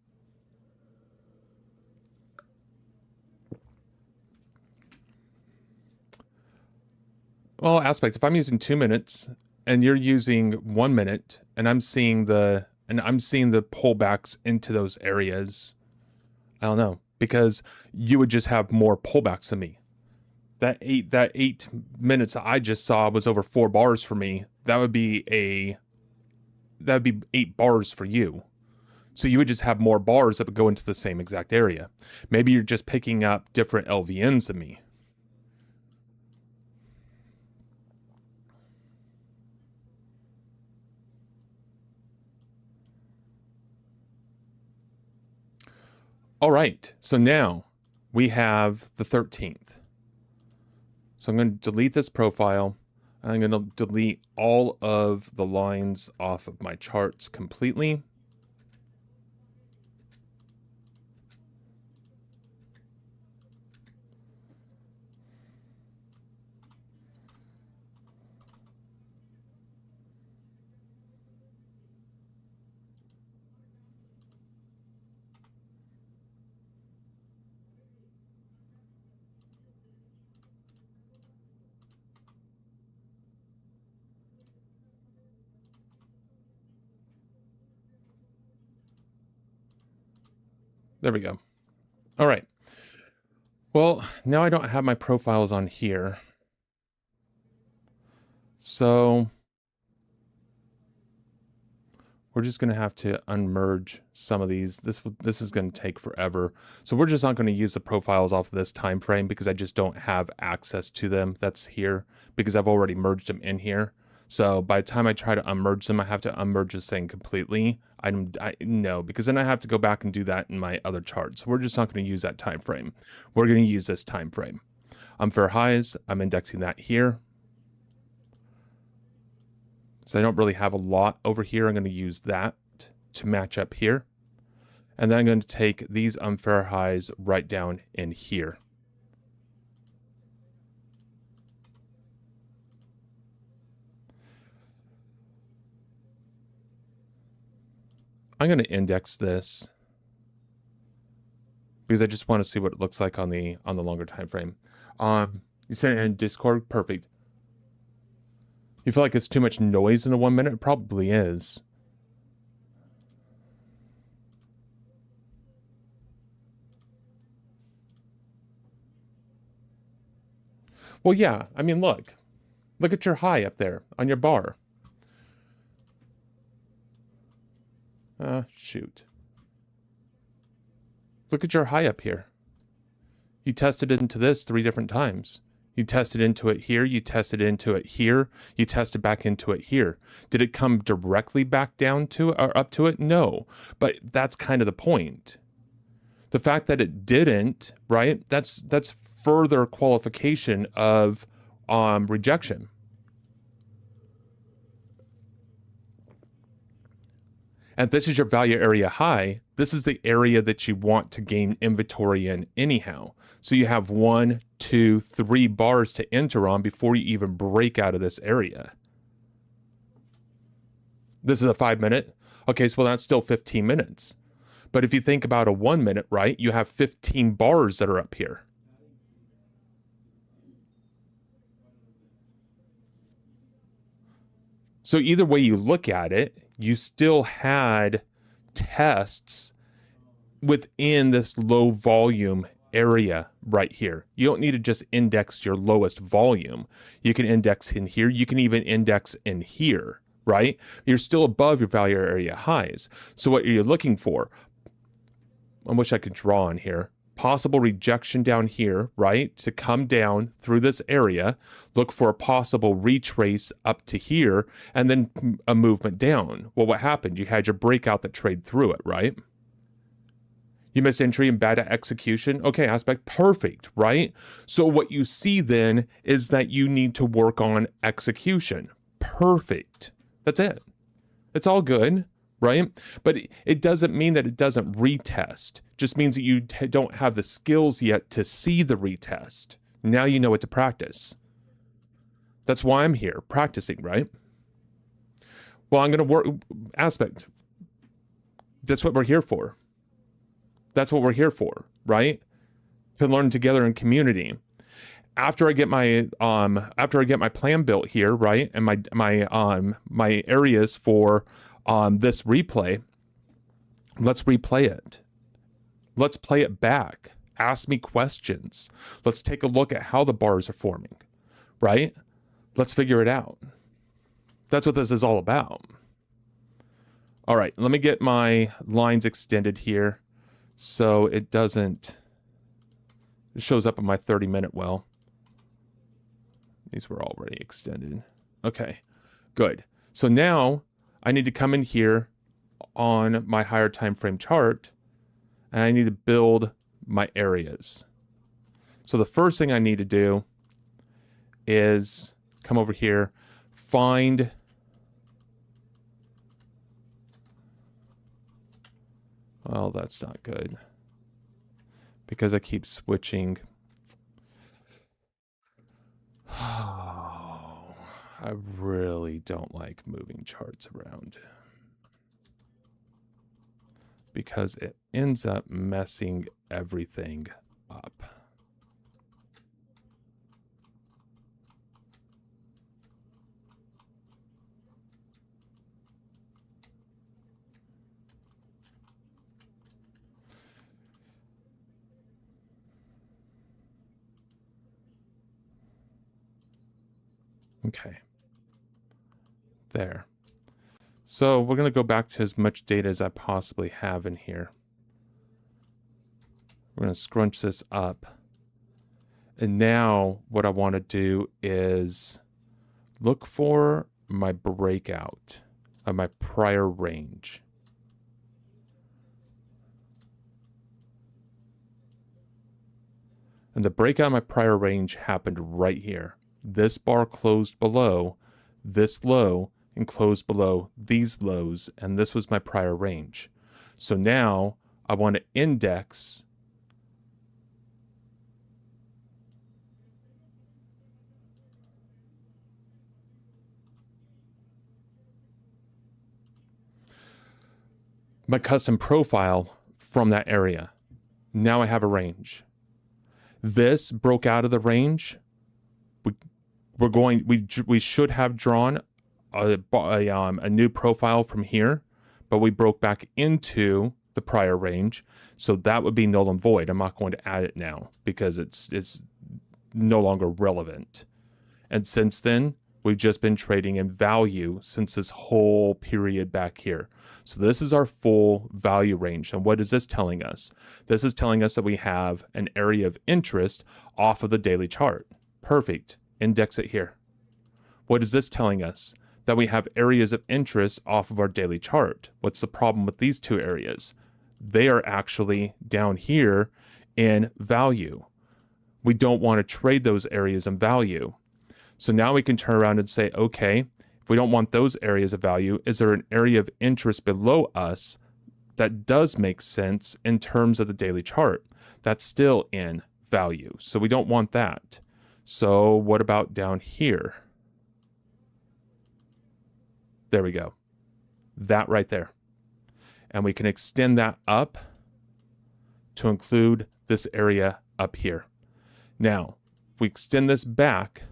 Well, aspect, if I'm using 2 minutes and you're using 1 minute and I'm seeing the pullbacks into those areas, I don't know, because you would just have more pullbacks than me. That 8 minutes I just saw was over 4 bars for me. That would be 8 bars for you. So you would just have more bars that would go into the same exact area. Maybe you're just picking up different LVNs than me. All right, so now we have the 13th. So I'm going to delete this profile. I'm going to delete all of the lines off of my charts completely. There we go. All right. Well, now I don't have my profiles on here. So we're just going to have to unmerge some of these. This is going to take forever. So we're just not going to use the profiles off of this time frame because I just don't have access to them. That's here because I've already merged them in here. So by the time I try to unmerge them, I have to unmerge this thing completely. No, because then I have to go back and do that in my other charts. So we're just not going to use that time frame. We're going to use this time frame. Unfair highs, I'm indexing that here. So I don't really have a lot over here. I'm going to use that to match up here. And then I'm going to take these unfair highs right down in here. I'm going to index this because I just want to see what it looks like on the longer time frame. You sent it in Discord, perfect. You feel like it's too much noise in the 1 minute? It probably is. Well, yeah. I mean, look at your high up there on your bar. Shoot. Look at your high up here. You tested into this 3 different times. You tested into it here, you tested into it here, you tested back into it here. Did it come directly back down to it or up to it? No. But that's kind of the point. The fact that it didn't, right? That's further qualification of rejection. And this is your value area high. This is the area that you want to gain inventory in anyhow. So you have 1, 2, 3 bars to enter on before you even break out of this area. This is a 5 minute. Okay, so that's still 15 minutes. But if you think about a 1 minute, right, you have 15 bars that are up here. So either way you look at it, you still had tests within this low volume area right here. You don't need to just index your lowest volume. You can index in here. You can even index in here, right? You're still above your value area highs. So what are you looking for? I wish I could draw on here. Possible rejection down here, right? To come down through this area, look for a possible retrace up to here, and then a movement down. Well, what happened? You had your breakout that trade through it, right? You missed entry and bad execution. Okay, aspect, perfect, right? So what you see then is that you need to work on execution. Perfect. That's it. It's all good, right? But it doesn't mean that it doesn't retest. Just means that you don't have the skills yet to see the retest. Now you know what to practice. That's why I'm here, practicing, right? Well, I'm going to work aspect. That's what we're here for. That's what we're here for, right? To learn together in community. After I get my plan built here, right, and my areas for this replay, let's replay it. Let's play it back. Ask me questions. Let's take a look at how the bars are forming, right? Let's figure it out. That's what this is all about. All right, let me get my lines extended here so it shows up on my 30-minute well. These were already extended. Okay, good. So now I need to come in here on my higher time frame chart, and I need to build my areas. So the first thing I need to do is come over here, find well, that's not good because I keep switching. Oh, I really don't like moving charts around because it ends up messing everything up. Okay. There. So we're going to go back to as much data as I possibly have in here. We're going to scrunch this up. And now what I want to do is look for my breakout of my prior range. And the breakout of my prior range happened right here. This bar closed below this low and closed below these lows, and this was my prior range. So now I want to index my custom profile from that area. Now I have a range. This broke out of the range. We should have drawn a new profile from here, but we broke back into the prior range, so that would be null and void. I'm not going to add it now because it's no longer relevant. And since then, we've just been trading in value since this whole period back here. So this is our full value range. And what is this telling us? This is telling us that we have an area of interest off of the daily chart. Perfect. Index it here. What is this telling us? That we have areas of interest off of our daily chart. What's the problem with these two areas? They are actually down here in value. We don't want to trade those areas in value. So now we can turn around and say, okay, if we don't want those areas of value, is there an area of interest below us that does make sense in terms of the daily chart? That's still in value. So we don't want that. So what about down here? There we go. That right there. And we can extend that up to include this area up here. Now, if we extend this back,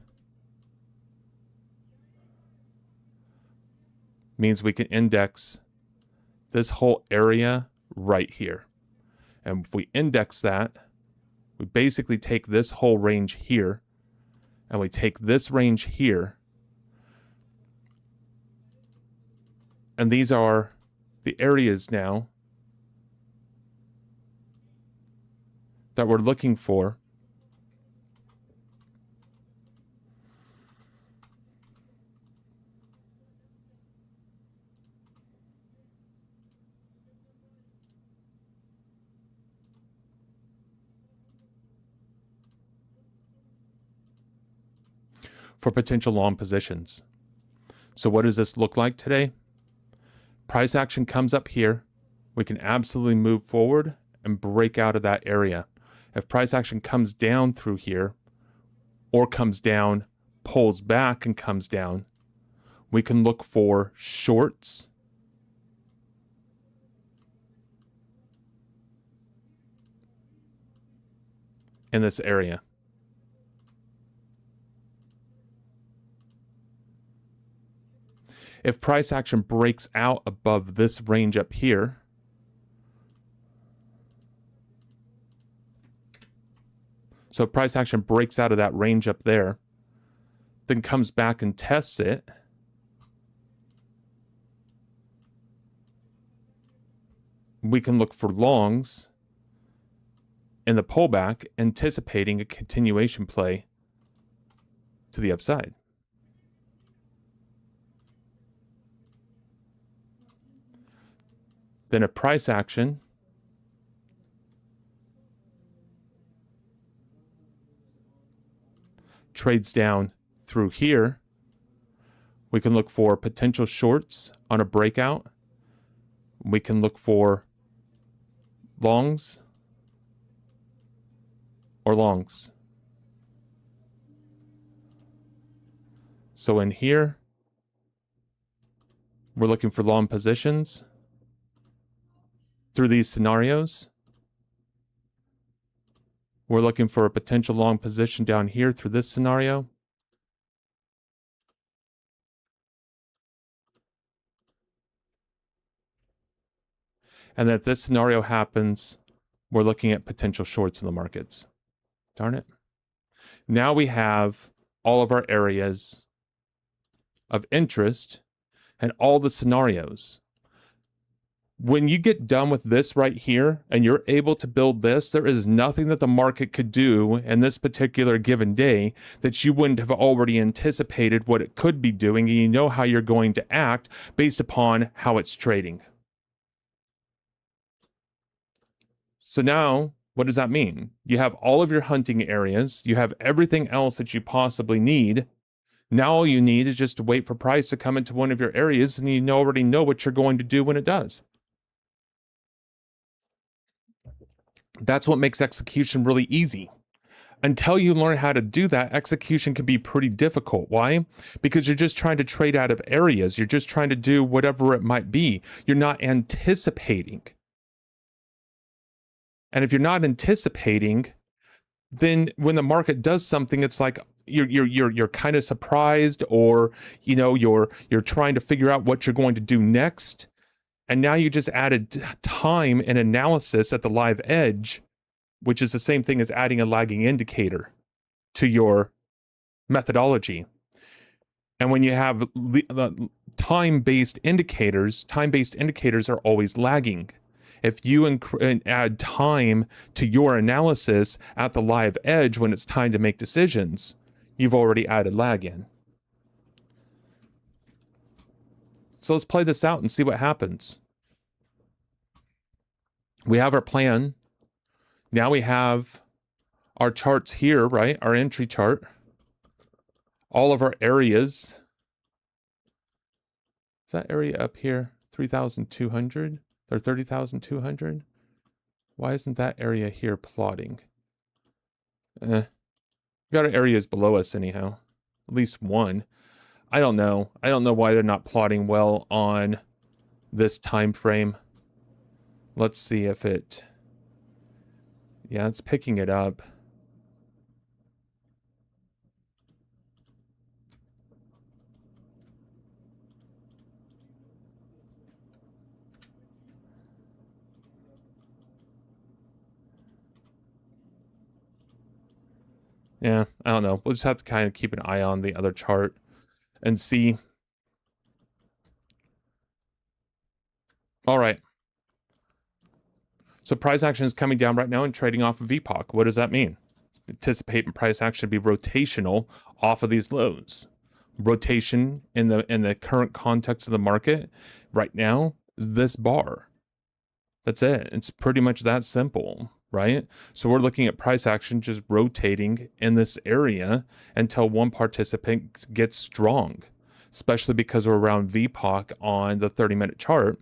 means we can index this whole area right here. And if we index that, we basically take this whole range here, and we take this range here, and these are the areas now that we're looking for for potential long positions. So what does this look like today? Price action comes up here. We can absolutely move forward and break out of that area. If price action comes down through here, or comes down, pulls back and comes down, we can look for shorts in this area. If price action breaks out above this range up here, so if price action breaks out of that range up there, then comes back and tests it, we can look for longs in the pullback, anticipating a continuation play to the upside. Then a price action trades down through here, we can look for potential shorts on a breakout. We can look for longs or longs. So in here, we're looking for long positions through these scenarios. We're looking for a potential long position down here through this scenario. And if this scenario happens, we're looking at potential shorts in the markets. Darn it. Now we have all of our areas of interest and all the scenarios. When you get done with this right here and you're able to build this, there is nothing that the market could do in this particular given day that you wouldn't have already anticipated what it could be doing, and you know how you're going to act based upon how it's trading. So now, what does that mean? You have all of your hunting areas, you have everything else that you possibly need. Now all you need is just to wait for price to come into one of your areas, and you already know what you're going to do when it does. That's what makes execution really easy. Until you learn how to do that, execution can be pretty difficult. Why? Because you're just trying to trade out of areas. You're just trying to do whatever it might be. You're not anticipating. And if you're not anticipating, then when the market does something, it's like you're kind of surprised, or you're trying to figure out what you're going to do next. And now you just added time and analysis at the live edge, which is the same thing as adding a lagging indicator to your methodology. And when you have time-based indicators are always lagging. If you add time to your analysis at the live edge when it's time to make decisions, you've already added lag in. So let's play this out and see what happens. We have our plan. Now we have our charts here, right? Our entry chart. All of our areas. Is that area up here 3,200 or 30,200? Why isn't that area here plotting? We got our areas below us anyhow. At least one. I don't know. I don't know why they're not plotting well on this time frame. Let's see if it... Yeah, it's picking it up. Yeah, I don't know. We'll just have to kind of keep an eye on the other chart and see. All right. So price action is coming down right now and trading off of VPOC. What does that mean? Anticipate price action to be rotational off of these lows. Rotation in the current context of the market right now is this bar. That's it. It's pretty much that simple, right? So we're looking at price action just rotating in this area until one participant gets strong, especially because we're around VPOC on the 30-minute chart.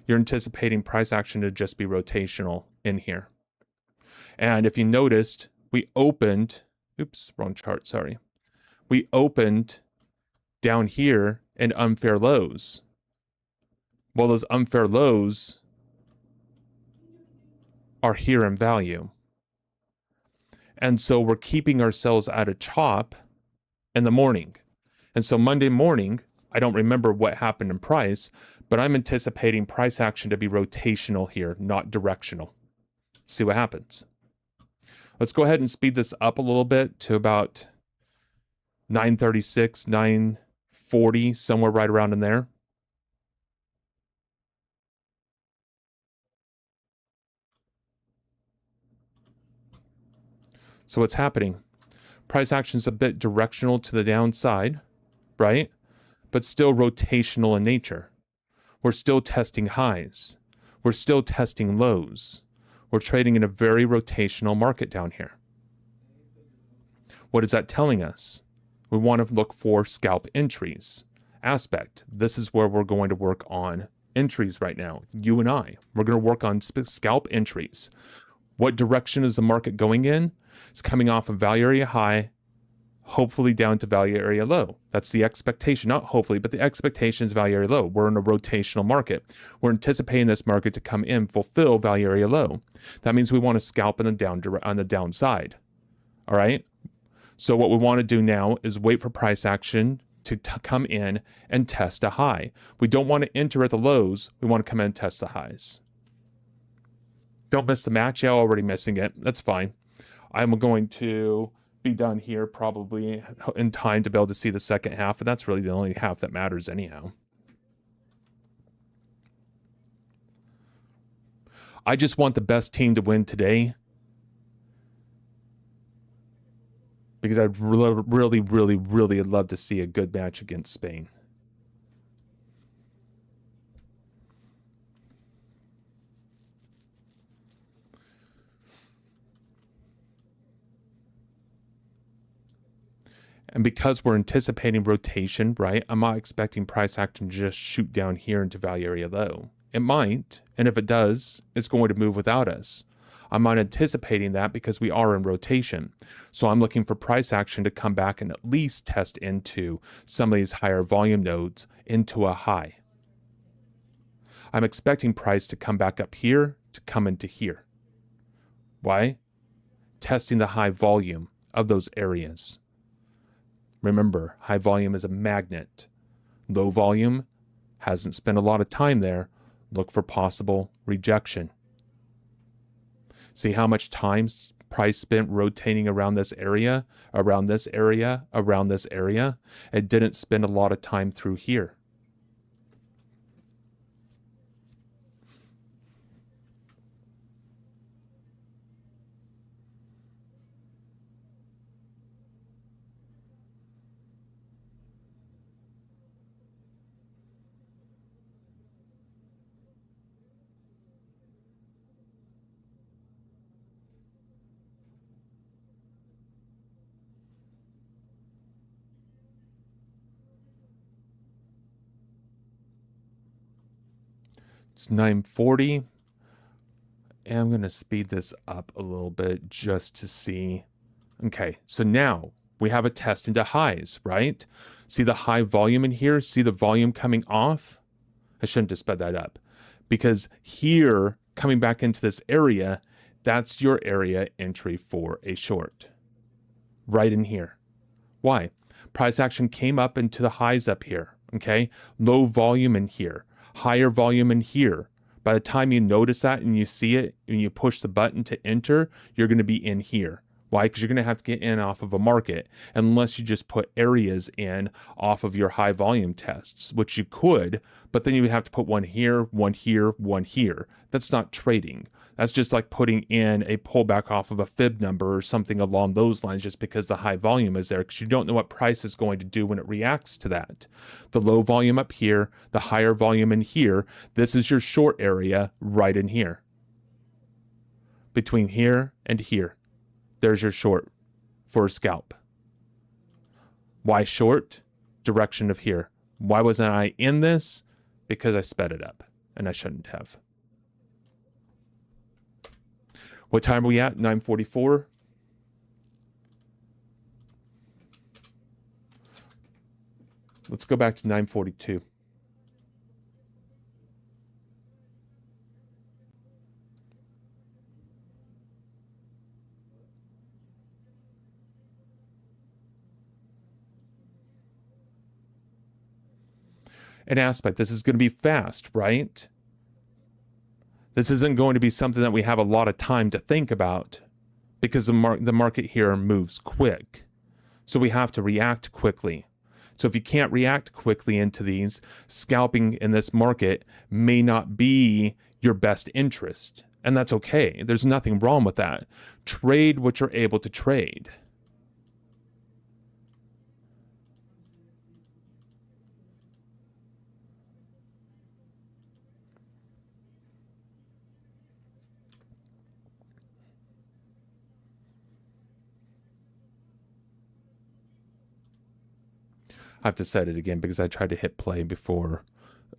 You're anticipating price action to just be rotational in here. And if you noticed, we opened, oops, wrong chart, sorry. We opened down here in unfair lows. Well, those unfair lows are here in value. And so we're keeping ourselves at a chop in the morning. And so Monday morning, I don't remember what happened in price, but I'm anticipating price action to be rotational here, not directional. See what happens. Let's go ahead and speed this up a little bit to about 936, 940, somewhere right around in there. So what's happening? Price action is a bit directional to the downside, right? But still rotational in nature. We're still testing highs. We're still testing lows. We're trading in a very rotational market down here. What is that telling us? We want to look for scalp entries. Aspect. This is where we're going to work on entries right now. You and I. We're going to work on scalp entries. What direction is the market going in? It's coming off a value area high, hopefully down to value area low. That's the expectation, not hopefully, but the expectation is value area low. We're in a rotational market. We're anticipating this market to come in, fulfill value area low. That means we want to scalp on the downside. All right. So what we want to do now is wait for price action to come in and test a high. We don't want to enter at the lows. We want to come in and test the highs. Don't miss the match. Yeah, already missing it. That's fine. I'm going to be done here probably in time to be able to see the second half, and that's really the only half that matters anyhow. I just want the best team to win today because I'd really, really, really love to see a good match against Spain. And because we're anticipating rotation, right, I'm not expecting price action to just shoot down here into value area low. It might, and if it does, it's going to move without us. I'm not anticipating that because we are in rotation. So I'm looking for price action to come back and at least test into some of these higher volume nodes into a high. I'm expecting price to come back up here to come into here. Why? Testing the high volume of those areas. Remember, high volume is a magnet. Low volume hasn't spent a lot of time there. Look for possible rejection. See how much time price spent rotating around this area, around this area, around this area. It didn't spend a lot of time through here. It's 940. And I'm going to speed this up a little bit just to see. Okay, so now we have a test into highs, right? See the high volume in here? See the volume coming off? I shouldn't have sped that up. Because here, coming back into this area, that's your area entry for a short. Right in here. Why? Price action came up into the highs up here, okay? Low volume in here. Higher volume in here. By the time you notice that and you see it and you push the button to enter, you're going to be in here. Why? Because you're going to have to get in off of a market unless you just put areas in off of your high volume tests, which you could, but then you would have to put one here, one here, one here. That's not trading. That's just like putting in a pullback off of a fib number or something along those lines just because the high volume is there, because you don't know what price is going to do when it reacts to that. The low volume up here, the higher volume in here, this is your short area right in here. Between here and here. There's your short for a scalp. Why short? Direction of here. Why wasn't I in this? Because I sped it up, and I shouldn't have. What time are we at? 9:44. Let's go back to 9:42. An aspect. This is going to be fast, right? This isn't going to be something that we have a lot of time to think about because the market here moves quick. So we have to react quickly. So if you can't react quickly into these, scalping in this market may not be your best interest. And that's okay. There's nothing wrong with that. Trade what you're able to trade. I have to set it again because I tried to hit play before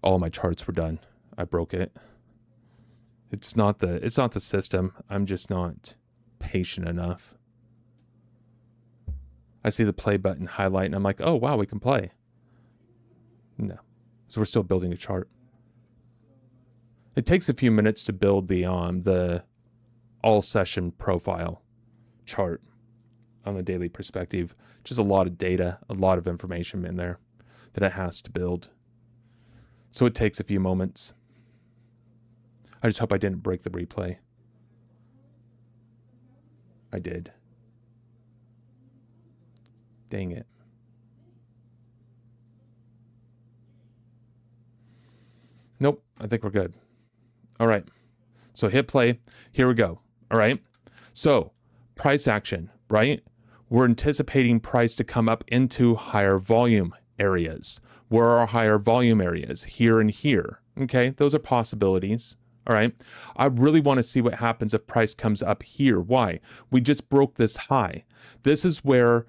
all my charts were done. I broke it. It's not the system. I'm just not patient enough. I see the play button highlight and I'm like, oh wow, we can play. No. So we're still building a chart. It takes a few minutes to build the all session profile chart on the daily perspective. Just a lot of data, a lot of information in there that it has to build. So it takes a few moments. I just hope I didn't break the replay. I did. Dang it. Nope, I think we're good. All right, so hit play. Here we go. All right, so price action, right? We're anticipating price to come up into higher volume areas. Where are our higher volume areas? Here and here. Okay, those are possibilities. All right, I really want to see what happens if price comes up here. Why? We just broke this high. This is where,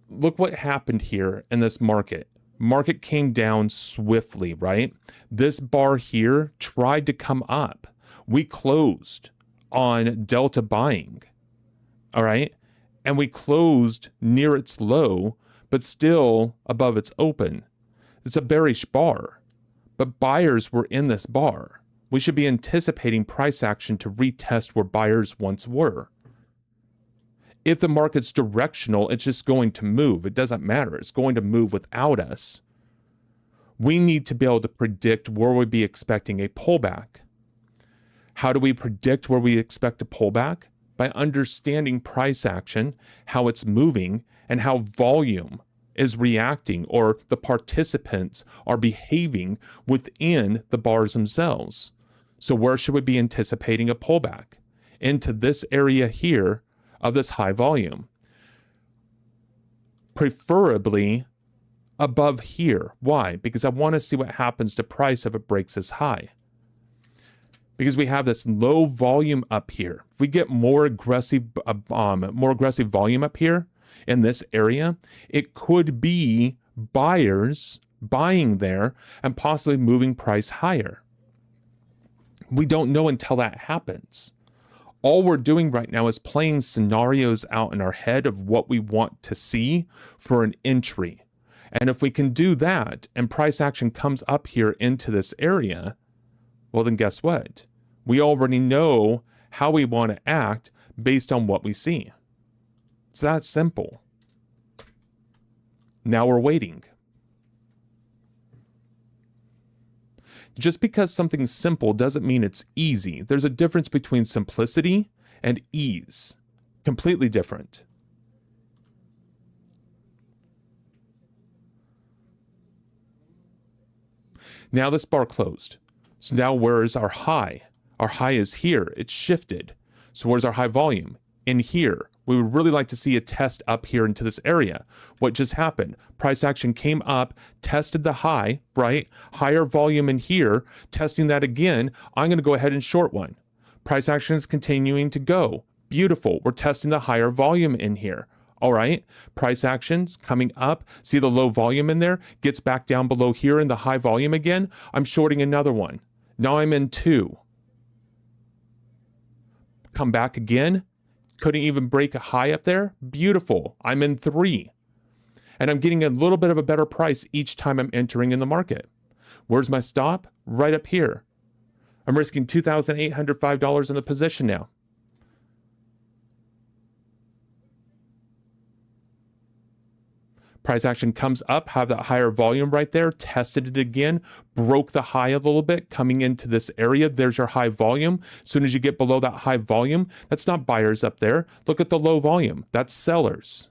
look what happened here in this market. Market came down swiftly, right? This bar here tried to come up. We closed on delta buying, all right? And we closed near its low, but still above its open. It's a bearish bar, but buyers were in this bar. We should be anticipating price action to retest where buyers once were. If the market's directional, it's just going to move. It doesn't matter. It's going to move without us. We need to be able to predict where we'd be expecting a pullback. How do we predict where we expect a pullback? By understanding price action, how it's moving, and how volume is reacting, or the participants are behaving within the bars themselves. So where should we be anticipating a pullback? Into this area here of this high volume. Preferably above here. Why? Because I want to see what happens to price if it breaks this high. Because we have this low volume up here. If we get more aggressive volume up here in this area, it could be buyers buying there and possibly moving price higher. We don't know until that happens. All we're doing right now is playing scenarios out in our head of what we want to see for an entry. And if we can do that and price action comes up here into this area, well, then guess what? We already know how we want to act based on what we see. It's that simple. Now we're waiting. Just because something's simple doesn't mean it's easy. There's a difference between simplicity and ease. Completely different. Now this bar closed. So now where is our high? Our high is here. It's shifted. So where's our high volume? In here. We would really like to see a test up here into this area. What just happened? Price action came up, tested the high, right? Higher volume in here, testing that again. I'm going to go ahead and short one. Price action is continuing to go. Beautiful. We're testing the higher volume in here. All right. Price actions coming up. See the low volume in there? Gets back down below here in the high volume again. I'm shorting another one. Now I'm in 2. Come back again. Couldn't even break a high up there. Beautiful. I'm in 3. And I'm getting a little bit of a better price each time I'm entering in the market. Where's my stop? Right up here. I'm risking $2,805 in the position now. Price action comes up, have that higher volume right there, tested it again, broke the high a little bit, coming into this area. There's your high volume. As soon as you get below that high volume, that's not buyers up there. Look at the low volume. That's sellers.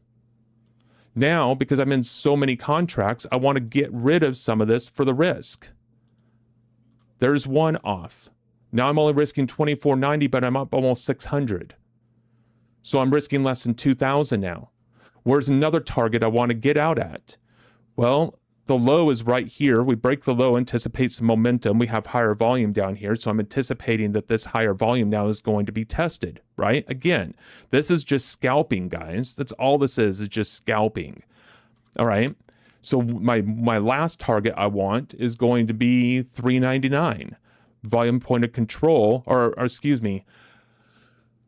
Now, because I'm in so many contracts, I want to get rid of some of this for the risk. There's one off. Now I'm only risking $24.90, but I'm up almost $600. So I'm risking less than $2,000 now. Where's another target I want to get out at? Well, the low is right here. We break the low, anticipate some momentum. We have higher volume down here. So I'm anticipating that this higher volume now is going to be tested, right? Again, this is just scalping, guys. That's all this is just scalping. All right. So my last target I want is going to be $3.99. Volume point of control, or excuse me,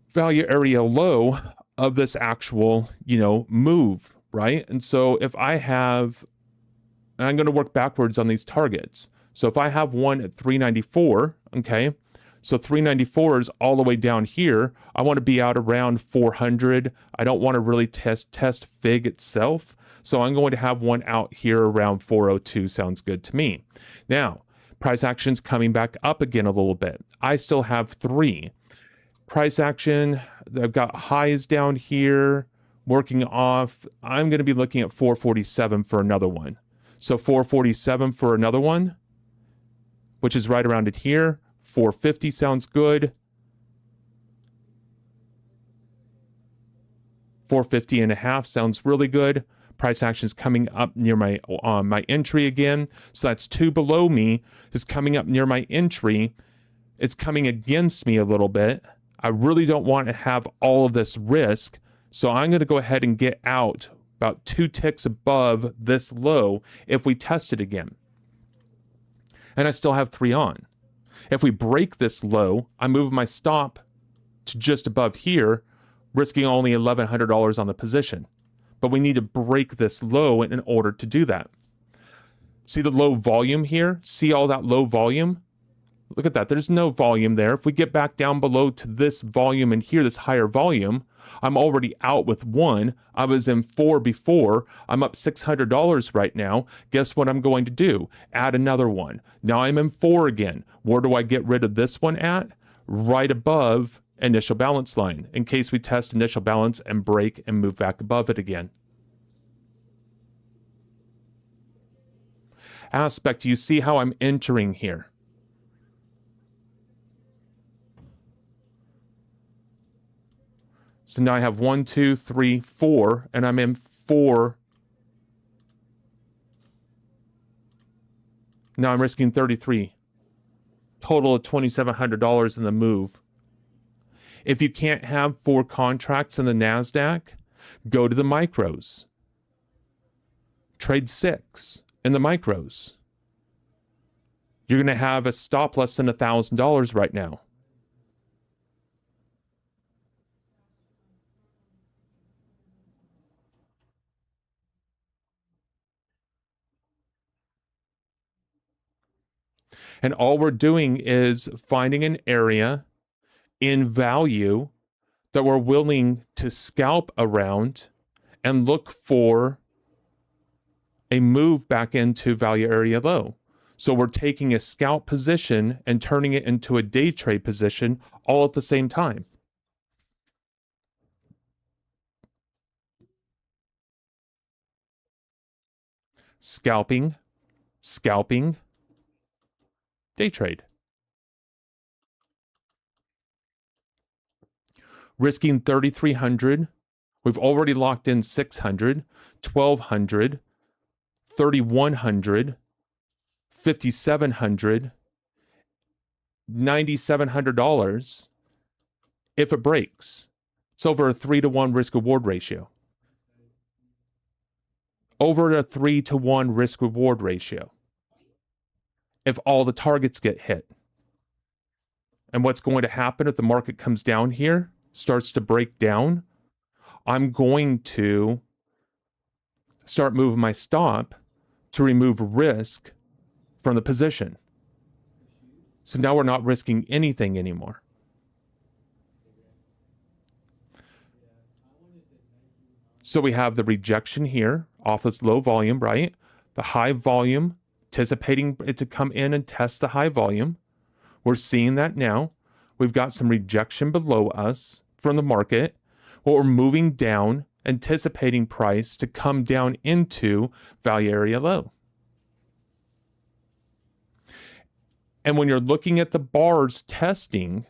value area low of this actual, move, right? And so if I have, and I'm going to work backwards on these targets. So if I have one at 394, okay, so 394 is all the way down here. I want to be out around 400. I don't want to really test FIG itself. So I'm going to have one out here around 402. Sounds good to me. Now, price action's coming back up again a little bit. I still have 3. Price action, I've got highs down here. working off, I'm going to be looking at 447 for another one. So 447 for another one, which is right around it here. 450 sounds good. 450.5 sounds really good. Price action is coming up near my entry again. So that's 2 below me. Is coming up near my entry. It's coming against me a little bit. I really don't want to have all of this risk. So I'm going to go ahead and get out about 2 ticks above this low if we test it again. And I still have 3 on. If we break this low, I move my stop to just above here, risking only $1,100 on the position. But we need to break this low in order to do that. See the low volume here? See all that low volume? Look at that. There's no volume there. If we get back down below to this volume and here, this higher volume, I'm already out with 1. I was in 4 before. I'm up $600 right now. Guess what I'm going to do? Add another one. Now I'm in 4 again. Where do I get rid of this one at? Right above initial balance line, in case we test initial balance and break and move back above it again. Aspect, you see how I'm entering here? So now I have 1, 2, 3, 4, and I'm in 4. Now I'm risking 33. Total of $2,700 in the move. If you can't have 4 contracts in the NASDAQ, go to the micros. Trade 6 in the micros. You're going to have a stop less than $1,000 right now. And all we're doing is finding an area in value that we're willing to scalp around and look for a move back into value area low. So we're taking a scalp position and turning it into a day trade position all at the same time. Scalping, day trade. Risking 3,300. We've already locked in 600, 1,200, 3,100, 5,700, $9,700 if it breaks. It's over a 3-to-1 risk reward ratio. Over a 3-to-1 risk reward ratio. If all the targets get hit. And what's going to happen if the market comes down here, starts to break down? I'm going to start moving my stop to remove risk from the position. So now we're not risking anything anymore. So we have the rejection here off this low volume, right? The high volume, anticipating it to come in and test the high volume. We're seeing that now. We've got some rejection below us from the market. Well, we're moving down, anticipating price to come down into value area low. And when you're looking at the bars testing,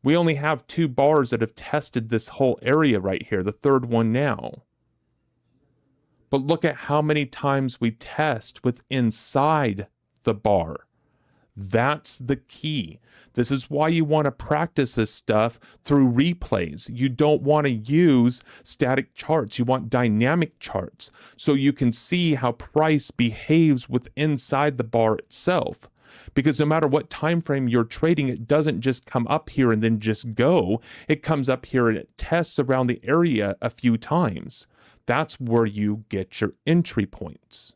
we only have 2 bars that have tested this whole area right here, the third one now. But look at how many times we test with inside the bar. That's the key. This is why you want to practice this stuff through replays. You don't want to use static charts. You want dynamic charts so you can see how price behaves with inside the bar itself. Because no matter what time frame you're trading, it doesn't just come up here and then just go. It comes up here and it tests around the area a few times. That's where you get your entry points.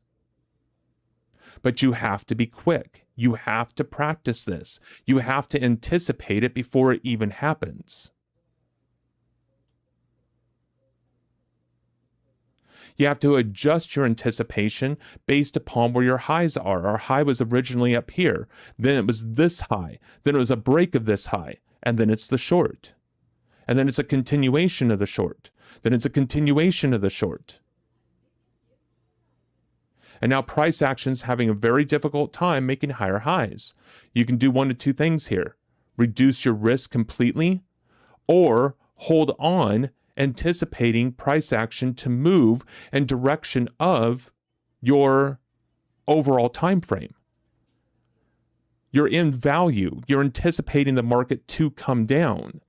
But you have to be quick. You have to practice this. You have to anticipate it before it even happens. You have to adjust your anticipation based upon where your highs are. Our high was originally up here. Then it was this high. Then it was a break of this high. And then it's the short. And then it's a continuation of the short. Then it's a continuation of the short. And now price action's having a very difficult time making higher highs. You can do one of two things here. Reduce your risk completely, or hold on, anticipating price action to move in direction of your overall time frame. You're in value. You're anticipating the market to come down.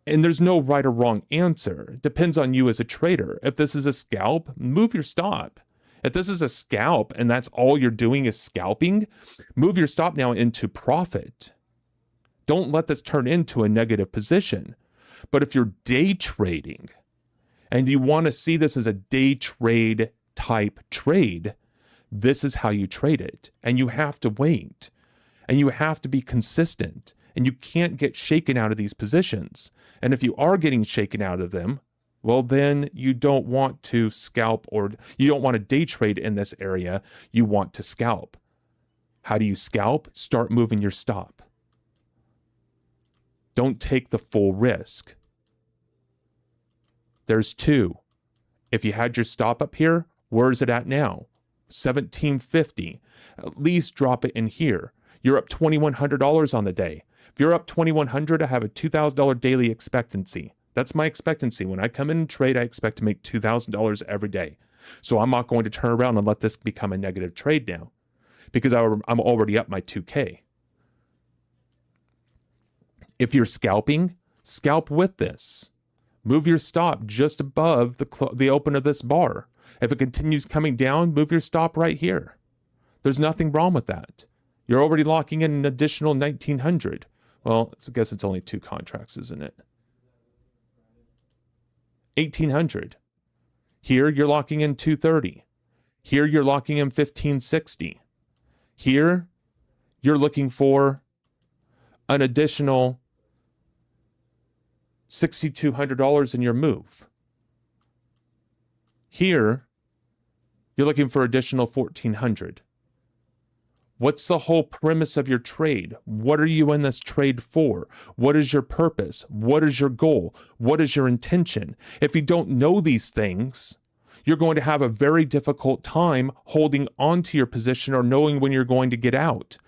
And there's no right or wrong answer. It depends on you as a trader. If this is a scalp, move your stop. If this is a scalp and that's all you're doing is scalping, move your stop now into profit. Don't let this turn into a negative position. But if you're day trading and you want to see this as a day trade type trade, this is how you trade it. And you have to wait. And you have to be consistent. And you can't get shaken out of these positions. And if you are getting shaken out of them, well, then you don't want to scalp, or you don't want to day trade in this area. You want to scalp. How do you scalp? Start moving your stop. Don't take the full risk. There's two. If you had your stop up here, where is it at now? 1750. At least drop it in here. You're up $2,100 on the day. If you're up $2,100, I have a $2,000 daily expectancy. That's my expectancy. When I come in and trade, I expect to make $2,000 every day. So I'm not going to turn around and let this become a negative trade now, because I'm already up my 2K. If you're scalping, scalp with this. Move your stop just above the open of this bar. If it continues coming down, move your stop right here. There's nothing wrong with that. You're already locking in an additional 1,900. Well, I guess it's only two contracts, isn't it? 1,800. Here, you're locking in 230. Here, you're locking in 1,560. Here, you're looking for an additional $6,200 in your move. Here, you're looking for additional 1,400. What's the whole premise of your trade? What are you in this trade for? What is your purpose? What is your goal? What is your intention? If you don't know these things, you're going to have a very difficult time holding on to your position or knowing when you're going to get out.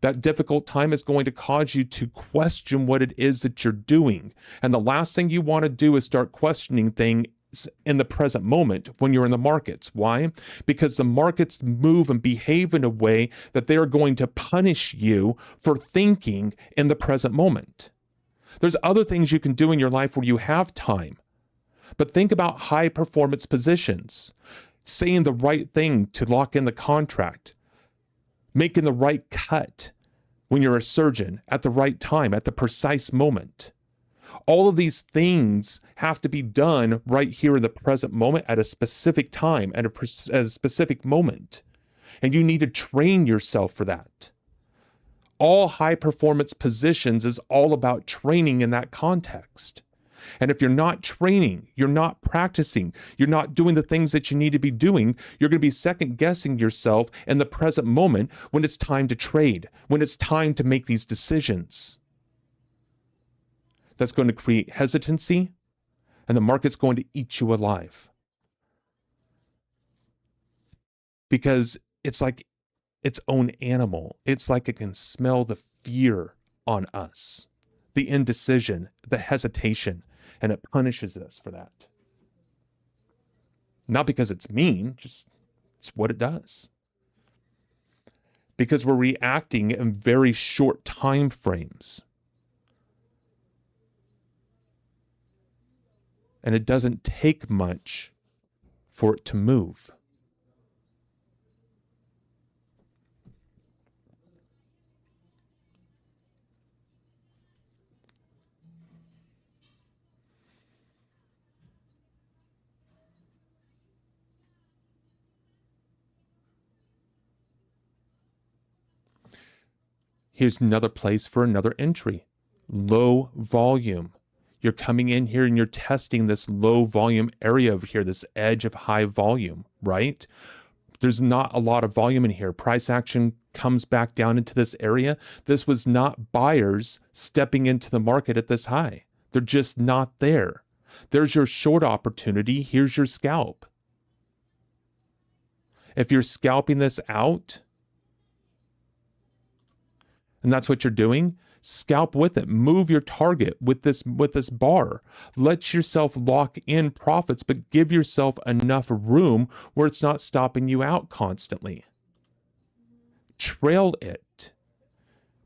That difficult time is going to cause you to question what it is that you're doing. And the last thing you want to do is start questioning things in the present moment when you're in the markets. Why? Because the markets move and behave in a way that they are going to punish you for thinking in the present moment. There's other things you can do in your life where you have time. But think about high performance positions, saying the right thing to lock in the contract, making the right cut when you're a surgeon at the right time, at the precise moment. All of these things have to be done right here in the present moment at a specific time, at a specific moment. And you need to train yourself for that. All high performance positions is all about training in that context. And if you're not training, you're not practicing, you're not doing the things that you need to be doing, you're going to be second guessing yourself in the present moment when it's time to trade, when it's time to make these decisions. That's going to create hesitancy, and the market's going to eat you alive. Because it's like its own animal. It's like it can smell the fear on us, the indecision, the hesitation, and it punishes us for that. Not because it's mean, just it's what it does. Because we're reacting in very short time frames. And it doesn't take much for it to move. Here's another place for another entry. Low volume. You're coming in here and you're testing this low volume area over here, this edge of high volume, right? There's not a lot of volume in here. Price action comes back down into this area. This was not buyers stepping into the market at this high. They're just not there. There's your short opportunity. Here's your scalp. If you're scalping this out, and that's what you're doing, scalp with it. Move your target with this bar. Let yourself lock in profits, but give yourself enough room where it's not stopping you out constantly. Trail it.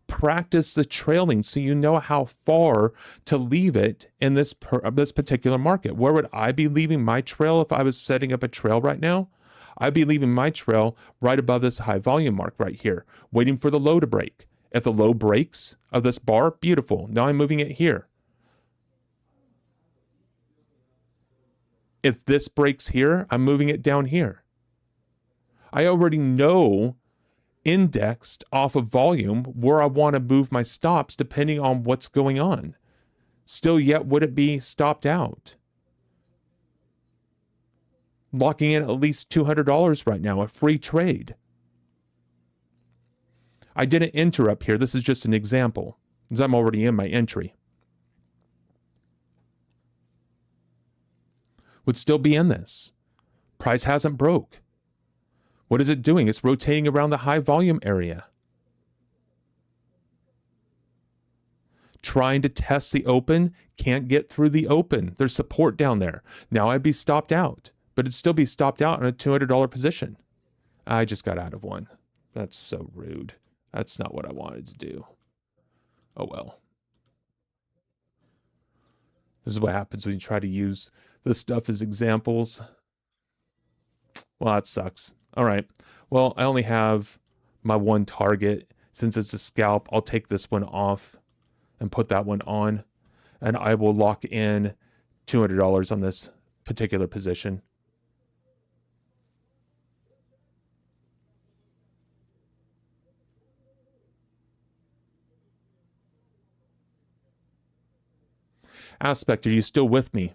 Practice the trailing so you know how far to leave it in this particular market. Where would I be leaving my trail if I was setting up a trail right now? I'd be leaving my trail right above this high volume mark right here, waiting for the low to break. If the low breaks of this bar, beautiful. Now I'm moving it here. If this breaks here, I'm moving it down here. I already know, indexed off of volume, where I want to move my stops depending on what's going on. Still yet, would it be stopped out? Locking in at least $200 right now, a free trade. I didn't enter up here. This is just an example, because I'm already in my entry. Would still be in this. Price hasn't broke. What is it doing? It's rotating around the high volume area. Trying to test the open, can't get through the open. There's support down there. Now I'd be stopped out, but it'd still be stopped out in a $200 position. I just got out of one. That's so rude. That's not what I wanted to do. Oh well. This is what happens when you try to use this stuff as examples. Well, that sucks. All right. Well, I only have my one target. Since it's a scalp, I'll take this one off and put that one on. And I will lock in $200 on this particular position. Aspect, are you still with me?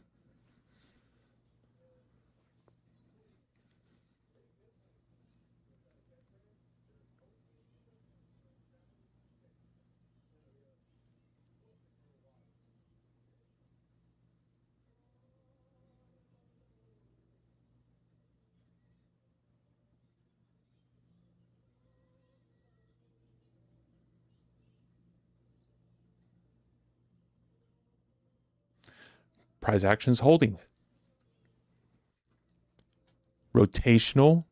Price action's holding. Rotational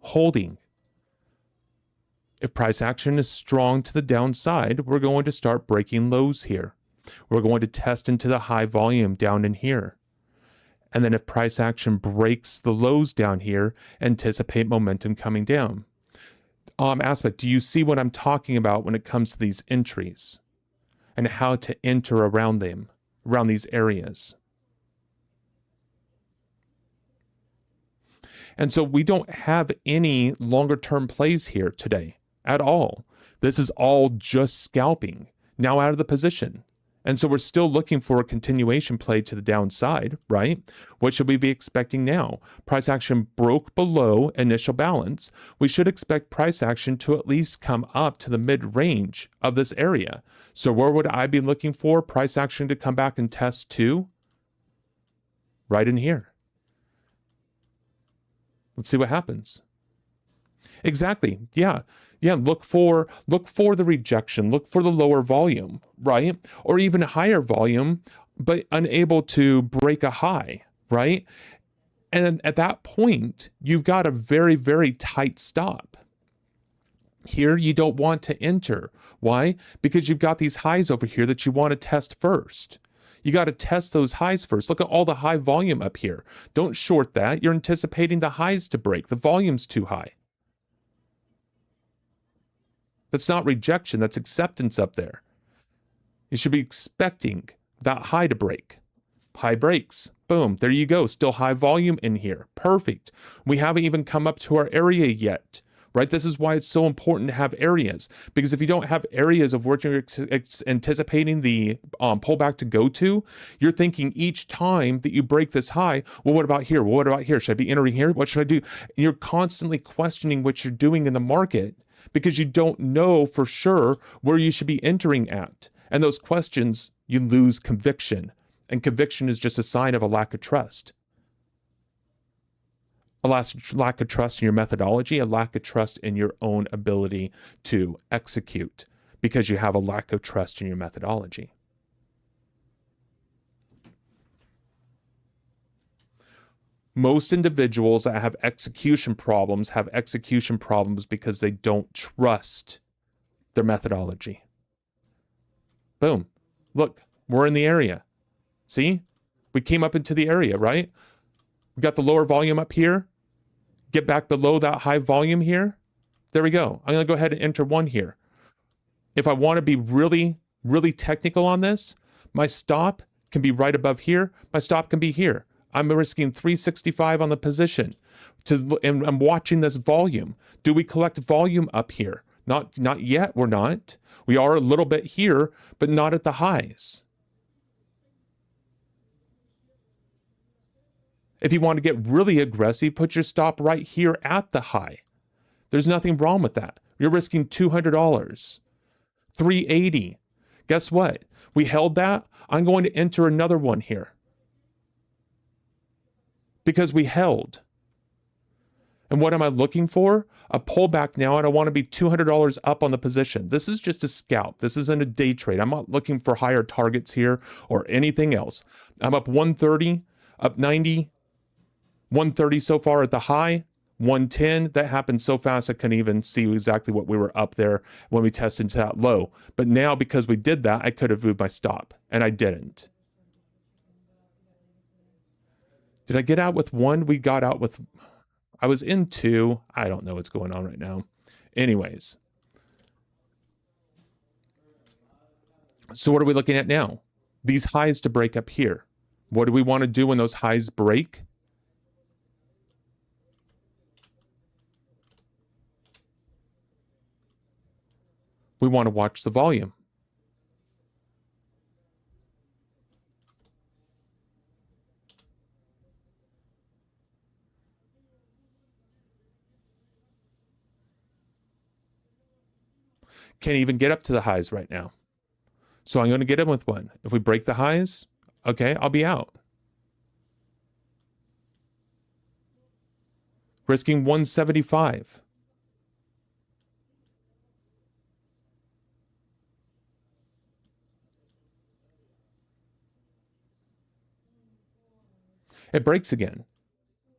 holding. If price action is strong to the downside, we're going to start breaking lows here. We're going to test into the high volume down in here. And then if price action breaks the lows down here, anticipate momentum coming down. Aspect, do you see what I'm talking about when it comes to these entries and how to enter around them? Around these areas. And so we don't have any longer term plays here today at all. This is all just scalping, now out of the position. And so we're still looking for a continuation play to the downside, right? What should we be expecting now? Price action broke below initial balance. We should expect price action to at least come up to the mid-range of this area. So where would I be looking for price action to come back and test to? Right in here. Let's see what happens. Exactly. Yeah. Look for the rejection, look for the lower volume, right? Or even higher volume, but unable to break a high, right? And at that point, you've got a very, very tight stop. Here, you don't want to enter. Why? Because you've got these highs over here that you want to test first. You got to test those highs first. Look at all the high volume up here. Don't short that. You're anticipating the highs to break. The volume's too high. That's not rejection, that's acceptance up there. You should be expecting that high to break. High breaks. Boom, there you go. Still high volume in here. Perfect. We haven't even come up to our area yet, right? This is why it's so important to have areas, because if you don't have areas of where you're anticipating the pullback to go to, you're thinking each time that you break this high, well, what about here? Well, what about here? Should I be entering here? What should I do? And you're constantly questioning what you're doing in the market, because you don't know for sure where you should be entering at. And those questions, you lose conviction. And conviction is just a sign of a lack of trust. A lack of trust in your methodology, a lack of trust in your own ability to execute because you have a lack of trust in your methodology. Most individuals that have execution problems because they don't trust their methodology. Boom. Look, we're in the area. See? We came up into the area, right? We got the lower volume up here. Get back below that high volume here. There we go. I'm going to go ahead and enter one here. If I want to be really, really technical on this, my stop can be right above here. My stop can be here. I'm risking 365 on the position. And I'm watching this volume. Do we collect volume up here? Not yet, we're not. We are a little bit here, but not at the highs. If you want to get really aggressive, put your stop right here at the high. There's nothing wrong with that. You're risking $200. 380. Guess what? We held that. I'm going to enter another one here. Because we held. And what am I looking for? A pullback now, and I want to be $200 up on the position. This is just a scalp. This isn't a day trade. I'm not looking for higher targets here or anything else. I'm up 130, up 90, 130 so far at the high, 110. That happened so fast I couldn't even see exactly what we were up there when we tested into that low. But now because we did that, I could have moved my stop, and I didn't. Did I get out with one? We got out with, I was in two. I don't know what's going on right now. Anyways. So what are we looking at now? These highs to break up here. What do we want to do when those highs break? We want to watch the volume. Can't even get up to the highs right now. So I'm going to get in with one. If we break the highs, okay, I'll be out. Risking 175. It breaks again,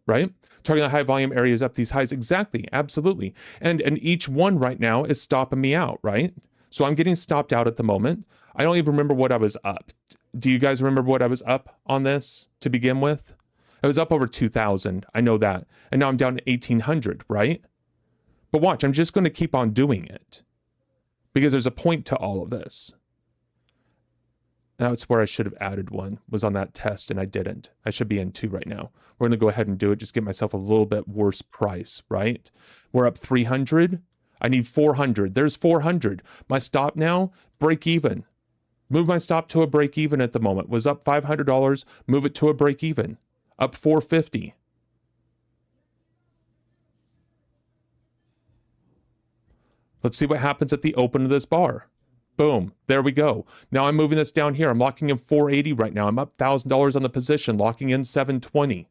right? Targeting the high volume areas up these highs. Exactly. Absolutely. And each one right now is stopping me out, right? So I'm getting stopped out at the moment. I don't even remember what I was up. Do you guys remember what I was up on this to begin with? I was up over 2,000. I know that. And now I'm down to 1,800, right? But watch, I'm just going to keep on doing it because there's a point to all of this. That's where I should have added one, was on that test, and I didn't. I should be in two right now. We're going to go ahead and do it, just get myself a little bit worse price, right? We're up 300. I need 400. There's 400. My stop now, break even. Move my stop to a break even at the moment. Was up $500, move it to a break even. Up 450. Let's see what happens at the open of this bar. Boom, there we go. Now I'm moving this down here. I'm locking in 480 right now. I'm up $1,000 on the position, locking in 720.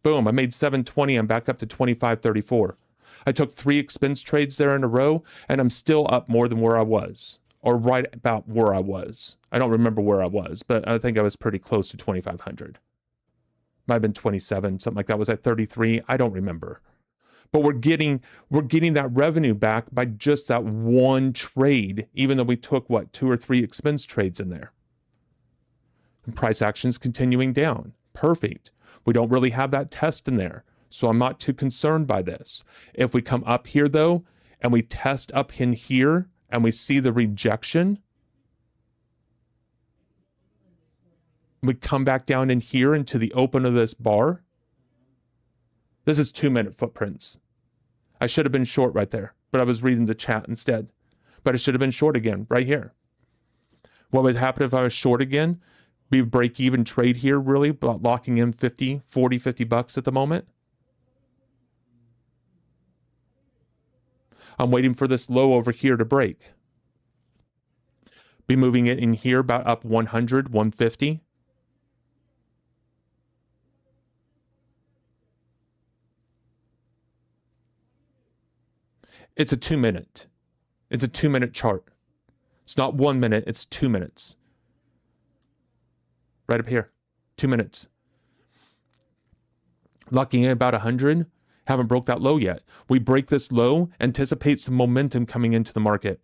Boom, I made 720. I'm back up to 2534. I took 3 expense trades there in a row, and I'm still up more than where I was, or right about where I was. I don't remember where I was, but I think I was pretty close to 2,500. Might have been 27, something like that. Was at 33? I don't remember. But we're getting that revenue back by just that one trade, even though we took, 2 or 3 expense trades in there. And price actions continuing down. Perfect. We don't really have that test in there, so I'm not too concerned by this. If we come up here, though, and we test up in here, and we see the rejection, we come back down in here into the open of this bar. This is 2-minute footprints. I should have been short right there, but I was reading the chat instead. But I should have been short again, right here. What would happen if I was short again? Be a break-even trade here, really, but locking in 50 bucks at the moment. I'm waiting for this low over here to break. Be moving it in here about up 100, 150. It's a 2-minute. It's a 2-minute chart. It's not 1 minute, it's 2 minutes. Right up here, 2 minutes. Locking in about 100, haven't broke that low yet. We break this low, anticipate some momentum coming into the market.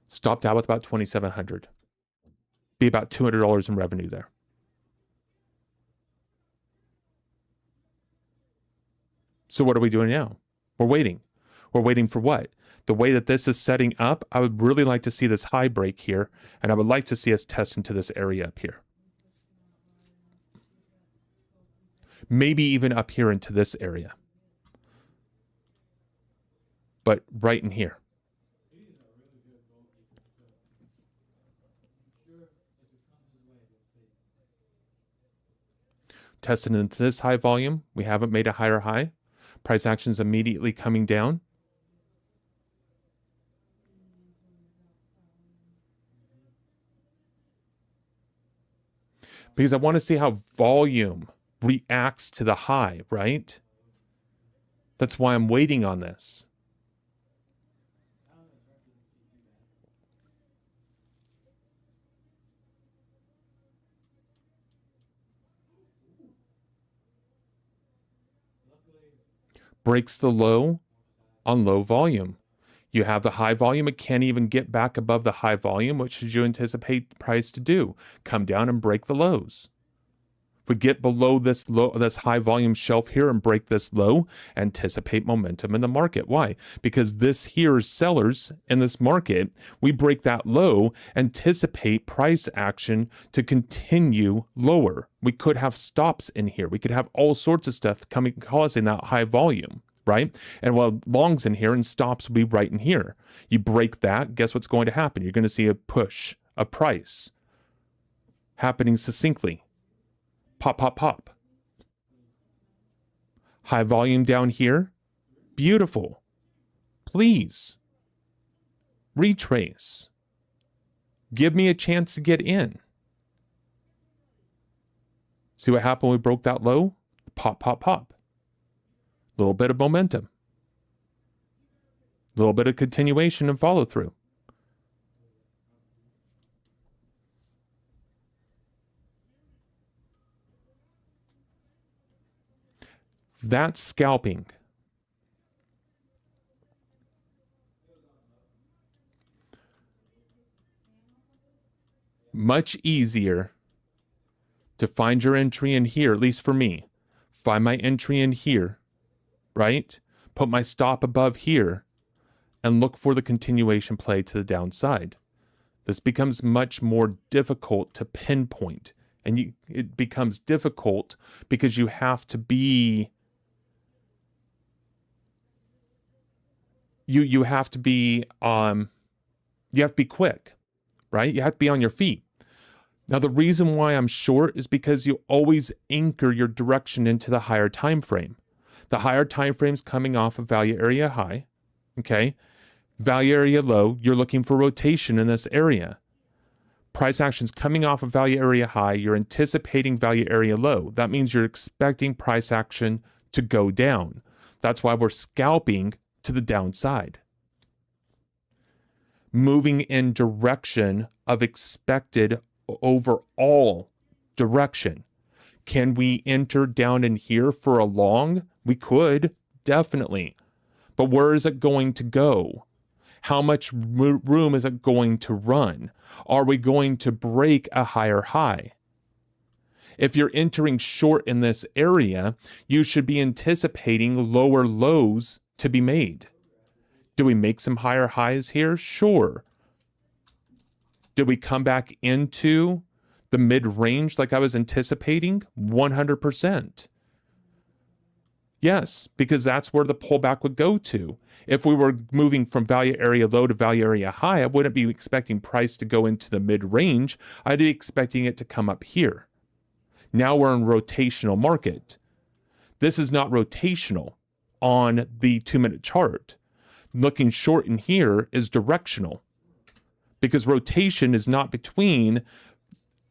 Stopped out with about 2,700. Be about $200 in revenue there. So what are we doing now? We're waiting. We're waiting for what? The way that this is setting up, I would really like to see this high break here, and I would like to see us test into this area up here. Maybe even up here into this area. But right in here. Tested into this high volume. We haven't made a higher high. Price action's immediately coming down. Because I want to see how volume reacts to the high, right? That's why I'm waiting on this. Breaks the low on low volume. You have the high volume, it can't even get back above the high volume. What should you anticipate the price to do? Come down and break the lows. If we get below this high volume shelf here and break this low, anticipate momentum in the market. Why? Because this here is sellers in this market. We break that low, anticipate price action to continue lower. We could have stops in here. We could have all sorts of stuff causing that high volume, right? And while longs in here and stops will be right in here. You break that, guess what's going to happen? You're going to see a push, a price happening succinctly. Pop, pop, pop. High volume down here. Beautiful. Please. Retrace. Give me a chance to get in. See what happened when we broke that low? Pop, pop, pop. A little bit of momentum. A little bit of continuation and follow through. That's scalping. Much easier to find your entry in here, at least for me. Find my entry in here, right? Put my stop above here and look for the continuation play to the downside. This becomes much more difficult to pinpoint, and it becomes difficult because you have to be you have to be quick, right? You have to be on your feet. Now, the reason why I'm short is because you always anchor your direction into the higher time frame. The higher time frame's coming off of value area high, okay? Value area low, you're looking for rotation in this area. Price action's coming off of value area high, you're anticipating value area low. That means you're expecting price action to go down. That's why we're scalping to the downside. Moving in direction of expected overall direction. Can we enter down in here for a long? We could, definitely. But where is it going to go? How much room is it going to run? Are we going to break a higher high? If you're entering short in this area, you should be anticipating lower lows to be made. Do we make some higher highs here? Sure. Did we come back into the mid-range like I was anticipating? 100%. Yes, because that's where the pullback would go to. If we were moving from value area low to value area high, I wouldn't be expecting price to go into the mid-range. I'd be expecting it to come up here. Now we're in rotational market. This is not rotational on the 2-minute chart. Looking short in here is directional, because rotation is not between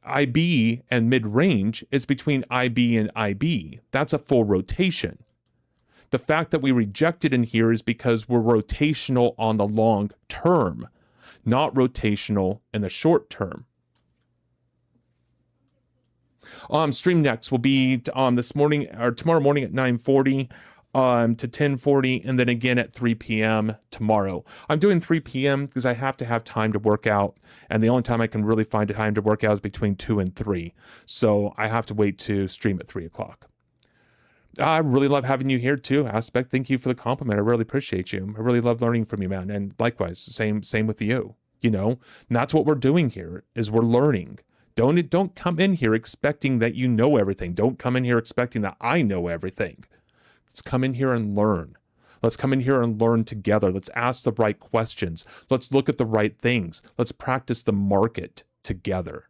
IB and mid-range, it's between IB and IB. That's a full rotation. The fact that we rejected in here is because we're rotational on the long term, not rotational in the short term. Stream next will be this morning or tomorrow morning at 9:40 to 10:40, and then again at 3 p.m. tomorrow. I'm doing 3 p.m. because I have to have time to work out, and the only time I can really find time to work out is between 2 and 3. So I have to wait to stream at 3 o'clock. I really love having you here too, Aspect. Thank you for the compliment. I really appreciate you. I really love learning from you, man. And likewise, same with you. You know, and that's what we're doing here is we're learning. Don't come in here expecting that you know everything. Don't come in here expecting that I know everything. Let's come in here and learn. Let's come in here and learn together. Let's ask the right questions. Let's look at the right things. Let's practice the market together.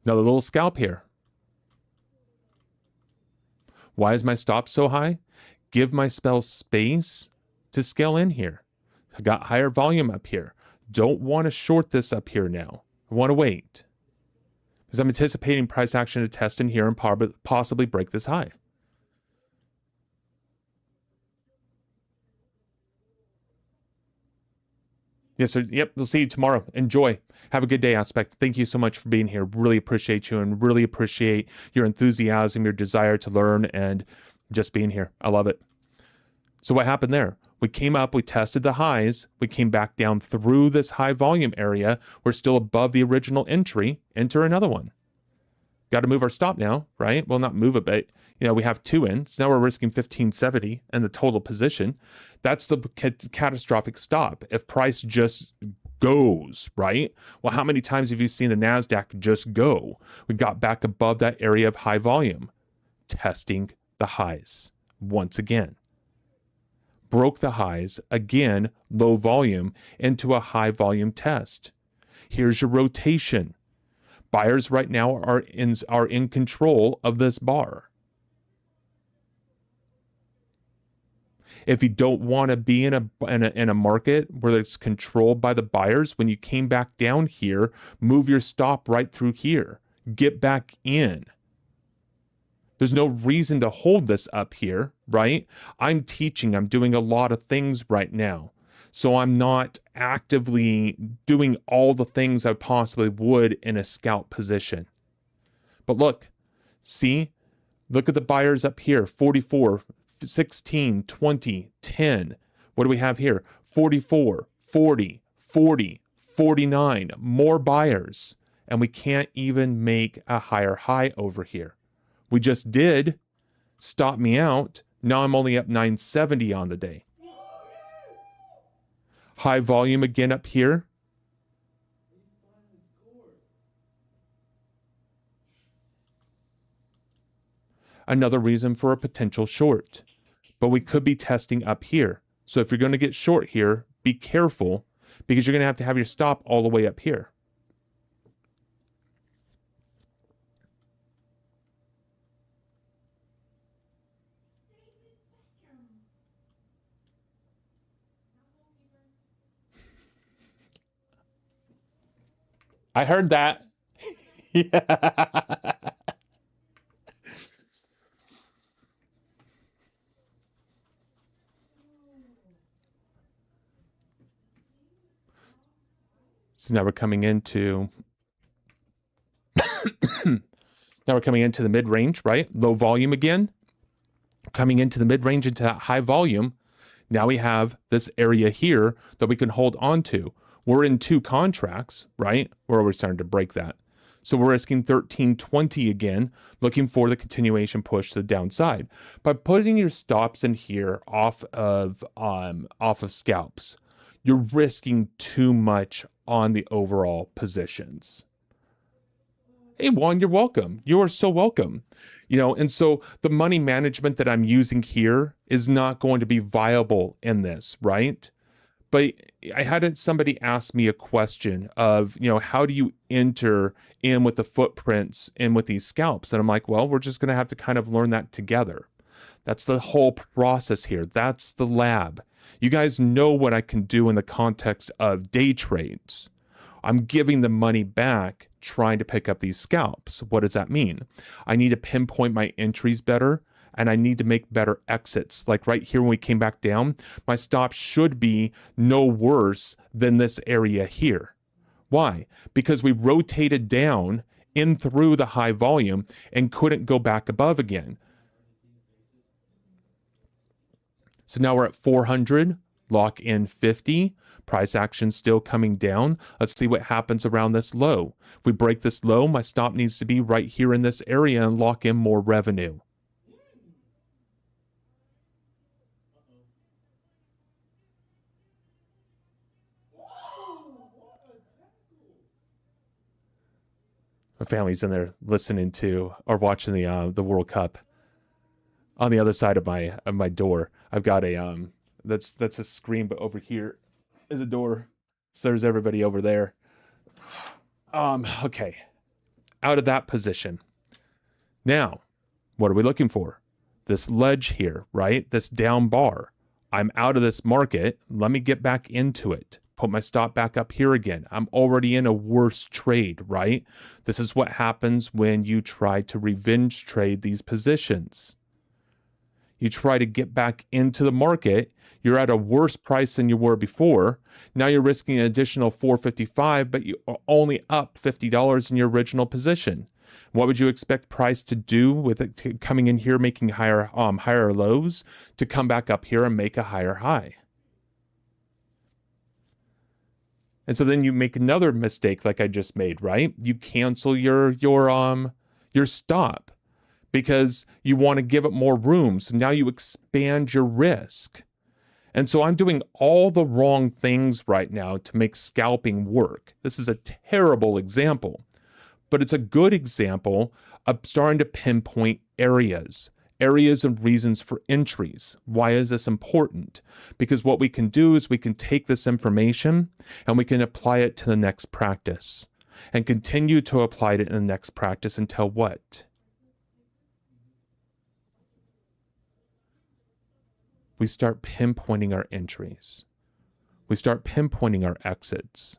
Another little scalp here. Why is my stop so high? Give my spell space to scale in here. I got higher volume up here. Don't want to short this up here now. I want to wait, because I'm anticipating price action to test in here and possibly break this high. Yes, sir. Yep, we'll see you tomorrow. Enjoy. Have a good day, Aspect. Thank you so much for being here. Really appreciate you and really appreciate your enthusiasm, your desire to learn, and just being here. I love it. So what happened there? We came up, we tested the highs, we came back down through this high volume area. We're still above the original entry. Enter another one. Got to move our stop now, right? Well, not move it, but we have 2 in. So now we're risking 1570 in the total position. That's the catastrophic stop. If price just goes, right? Well, how many times have you seen the NASDAQ just go? We got back above that area of high volume, testing the highs once again. Broke the highs, again, low volume, into a high volume test. Here's your rotation. Buyers right now are in control of this bar. If you don't want to be in a market where it's controlled by the buyers, when you came back down here, move your stop right through here. Get back in. There's no reason to hold this up here, right? I'm teaching, I'm doing a lot of things right now. So I'm not actively doing all the things I possibly would in a scalp position. But look, see? Look at the buyers up here, 44, 16, 20, 10. What do we have here? 44, 40, 40, 49. More buyers. And we can't even make a higher high over here. We just did. Stop me out. Now I'm only up 970 on the day. High volume again up here. Another reason for a potential short. But we could be testing up here. So if you're going to get short here, be careful, because you're going to have your stop all the way up here. I heard that. Yeah. So now we're coming into the mid-range, right? Low volume again. Coming into the mid-range into that high volume. Now we have this area here that we can hold on to. We're in 2 contracts, right? Where we're starting to break that. So we're risking 1320 again, looking for the continuation push to the downside. By putting your stops in here off of scalps, you're risking too much on the overall positions. Hey, Juan, you're welcome. You are so welcome. And so the money management that I'm using here is not going to be viable in this, right? But I had somebody ask me a question of, how do you enter in with the footprints and with these scalps? And I'm like, well, we're just going to have to kind of learn that together. That's the whole process here. That's the lab. You guys know what I can do in the context of day trades. I'm giving the money back trying to pick up these scalps. What does that mean? I need to pinpoint my entries better, and I need to make better exits. Like right here when we came back down, my stop should be no worse than this area here. Why? Because we rotated down in through the high volume and couldn't go back above again. So now we're at 400, lock in 50, price action still coming down. Let's see what happens around this low. If we break this low, my stop needs to be right here in this area and lock in more revenue. My family's in there listening to or watching the World Cup. On the other side of my door, I've got a that's a screen, but over here is a door. So there's everybody over there. Okay. Out of that position. Now, what are we looking for? This ledge here, right? This down bar. I'm out of this market. Let me get back into it. Put my stop back up here again. I'm already in a worse trade, right? This is what happens when you try to revenge trade these positions. You try to get back into the market. You're at a worse price than you were before. Now you're risking an additional $4.55, but you are only up $50 in your original position. What would you expect price to do with it coming in here, making higher lows, to come back up here and make a higher high? And so then you make another mistake like I just made, right? You cancel your stop because you want to give it more room. So now you expand your risk. And so I'm doing all the wrong things right now to make scalping work. This is a terrible example, but it's a good example of starting to pinpoint areas and reasons for entries. Why is this important? Because what we can do is we can take this information and we can apply it to the next practice and continue to apply it in the next practice until what? We start pinpointing our entries. We start pinpointing our exits,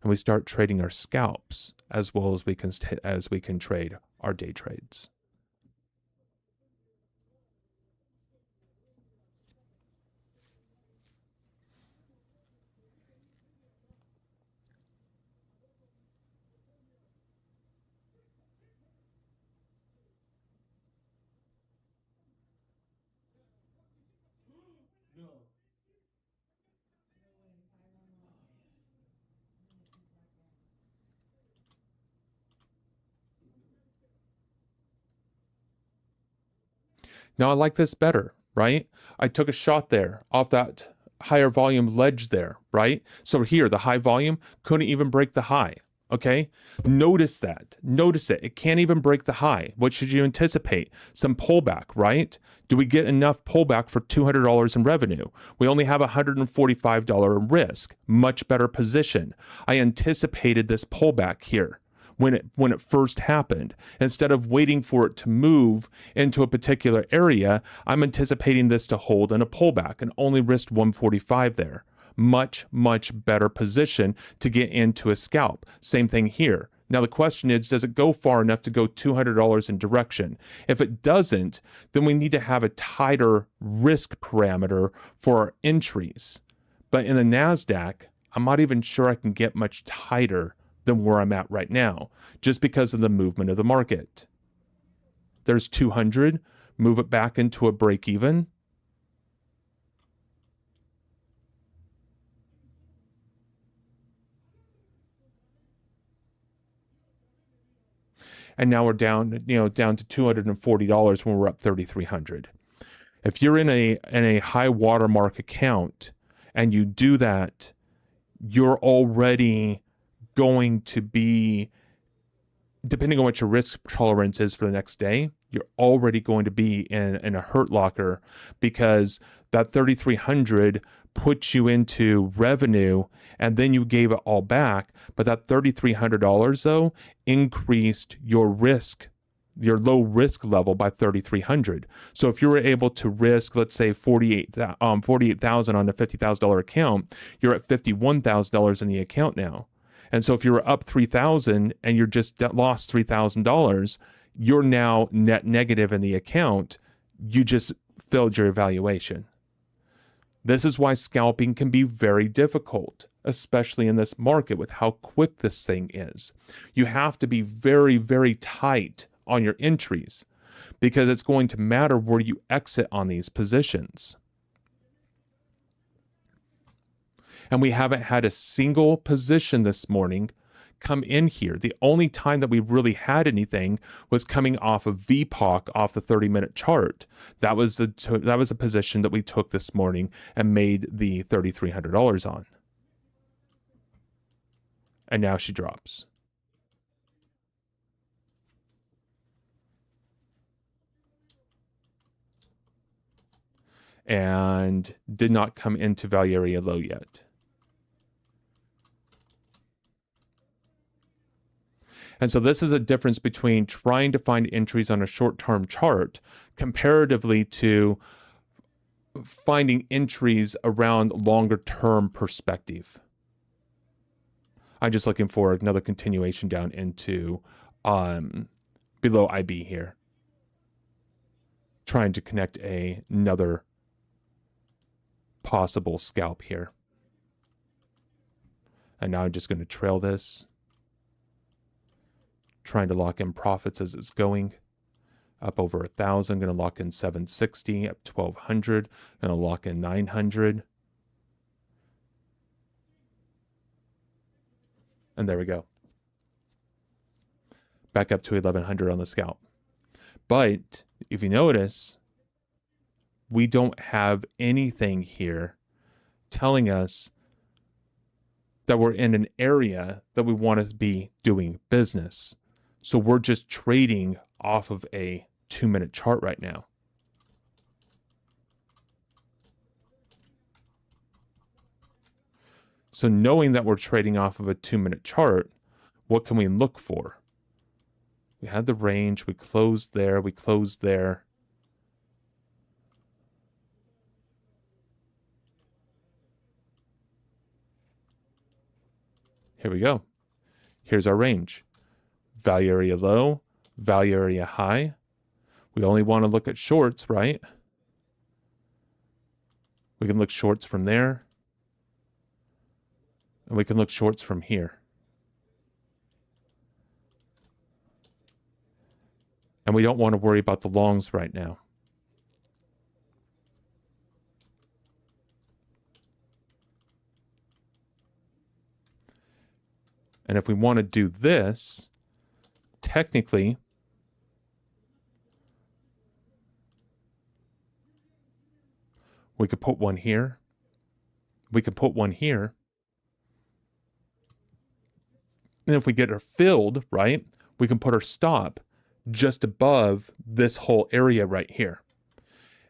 and we start trading our scalps as well as we can trade our day trades. Now I like this better, right? I took a shot there off that higher volume ledge there, right? So here, the high volume couldn't even break the high, okay? Notice that. Notice it. It can't even break the high. What should you anticipate? Some pullback, right? Do we get enough pullback for $200 in revenue? We only have $145 in risk. Much better position. I anticipated this pullback here when it first happened. Instead of waiting for it to move into a particular area, I'm anticipating this to hold in a pullback and only risked 145 there. Much, much better position to get into a scalp. Same thing here. Now the question is, does it go far enough to go $200 in direction? If it doesn't, then we need to have a tighter risk parameter for our entries. But in the NASDAQ, I'm not even sure I can get much tighter than where I'm at right now, just because of the movement of the market. There's 200, move it back into a break even. And now we're down to $240 when we're up 3,300. If you're in a high watermark account and you do that you're already going to be, depending on what your risk tolerance is for the next day, you're already going to be in a hurt locker, because that 3,300 puts you into revenue and then you gave it all back. But that $3,300 though increased your risk, your low risk level, by 3,300. So if you were able to risk, let's say 48,000 on a $50,000 account, you're at $51,000 in the account now. And so if you were up 3,000 and you're just lost $3,000, you're now net negative in the account. You just failed your evaluation. This is why scalping can be very difficult, especially in this market with how quick this thing is. You have to be very, very tight on your entries, because it's going to matter where you exit on these positions. And we haven't had a single position this morning come in here. The only time that we really had anything was coming off of VPOC off the 30-minute chart. That was a position that we took this morning and made the $3,300 on. And now she drops. And did not come into value area low yet. And so this is a difference between trying to find entries on a short-term chart comparatively to finding entries around longer-term perspective. I'm just looking for another continuation down into below IB here. Trying to connect another possible scalp here. And now I'm just going to trail this, trying to lock in profits as it's going up over 1,000. Going to lock in 760, up 1,200. Going to lock in 900. And there we go. Back up to 1,100 on the scalp. But if you notice, we don't have anything here telling us that we're in an area that we want to be doing business. So we're just trading off of a 2-minute chart right now. So knowing that we're trading off of a 2-minute chart, what can we look for? We had the range, we closed there, we closed there. Here we go. Here's our range. Value area low, value area high. We only want to look at shorts, right? We can look shorts from there. And we can look shorts from here. And we don't want to worry about the longs right now. And if we want to do this, technically, we could put one here. We could put one here. And if we get her filled, right, we can put our stop just above this whole area right here.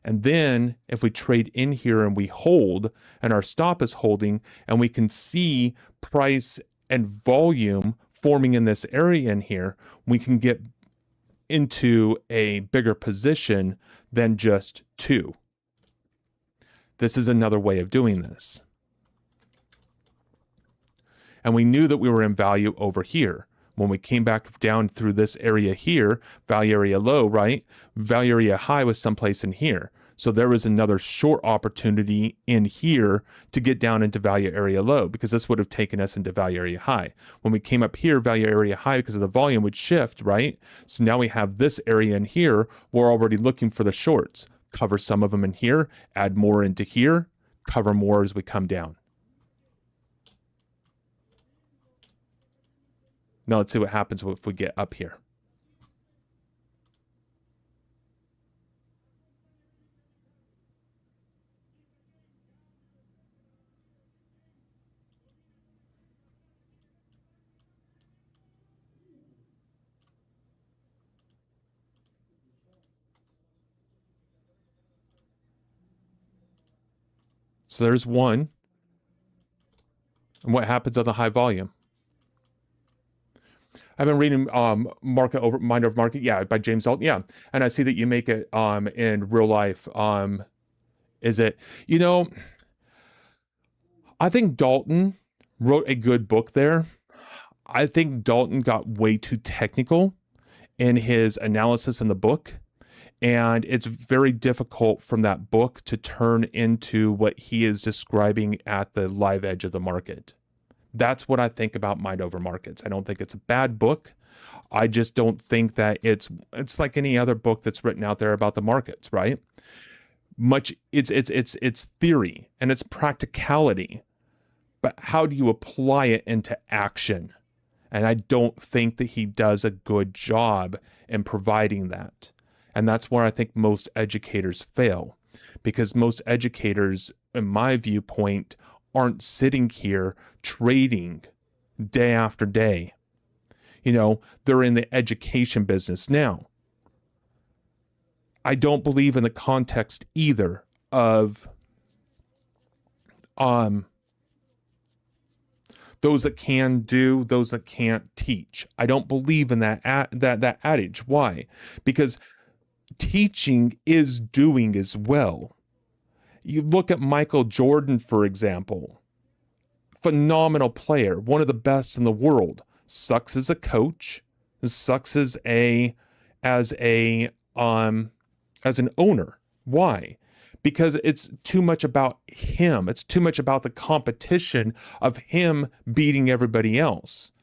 And then if we trade in here and we hold, and our stop is holding, and we can see price and volume forming in this area in here, we can get into a bigger position than just two. This is another way of doing this. And we knew that we were in value over here. When we came back down through this area here, value area low, right? Value area high was someplace in here. So there was another short opportunity in here to get down into value area low, because this would have taken us into value area high. When we came up here, value area high, because of the volume, would shift, right? So now we have this area in here. We're already looking for the shorts. Cover some of them in here, add more into here, cover more as we come down. Now let's see what happens if we get up here. So there's one. And what happens on the high volume? I've been reading Mind Over Market, yeah, by James Dalton, yeah. And I see that you make it in real life. Is it, I think Dalton wrote a good book there. I think Dalton got way too technical in his analysis in the book. And it's very difficult from that book to turn into what he is describing at the live edge of the market. That's what I think about Mind Over Markets. I don't think it's a bad book. I just don't think that it's like any other book that's written out there about the markets, right? It's theory and it's practicality, but how do you apply it into action? And I don't think that he does a good job in providing that. And that's where I think most educators fail, because most educators, in my viewpoint, aren't sitting here trading day after day. They're in the education business now. I don't believe in the context either of those that can do, those that can't teach. I don't believe in that adage. Why? Because teaching is doing as well. You look at Michael Jordan, for example, phenomenal player, one of the best in the world, sucks as a coach, sucks as an owner. Why? Because it's too much about him. It's too much about the competition of him beating everybody else.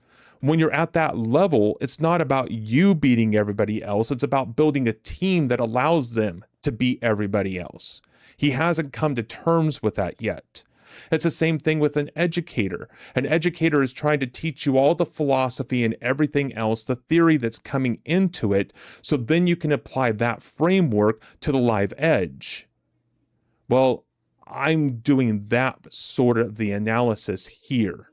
When you're at that level, it's not about you beating everybody else. It's about building a team that allows them to beat everybody else. He hasn't come to terms with that yet. It's the same thing with an educator. An educator is trying to teach you all the philosophy and everything else, the theory that's coming into it, so then you can apply that framework to the live edge. Well, I'm doing that sort of the analysis here,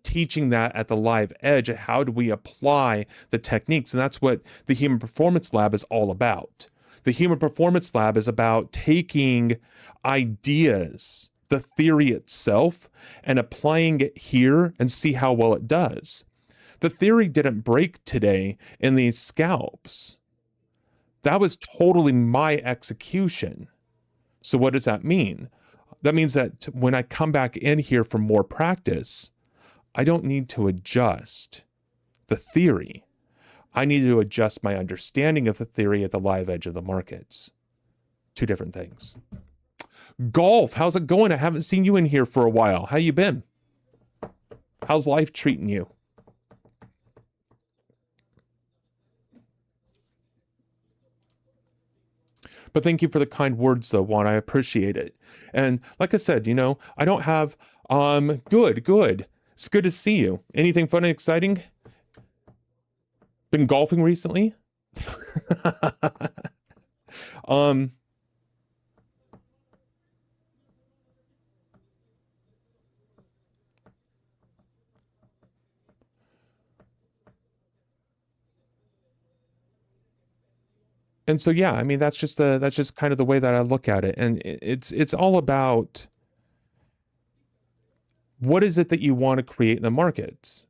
teaching that at the live edge. How do we apply the techniques? And that's what the Human Performance Lab is all about. The Human Performance Lab is about taking ideas, the theory itself, and applying it here and see how well it does. The theory didn't break today in these scalps. That was totally my execution. So what does that mean? That means that when I come back in here for more practice, I don't need to adjust the theory. I need to adjust my understanding of the theory at the live edge of the markets. Two different things. Golf, how's it going? I haven't seen you in here for a while. How you been? How's life treating you? But thank you for the kind words, though, Juan. I appreciate it. And like I said, I don't have, good. It's good to see you. Anything fun and exciting? Been golfing recently? And so, yeah, I mean, that's just kind of the way that I look at it. And it's all about what is it that you want to create in the markets?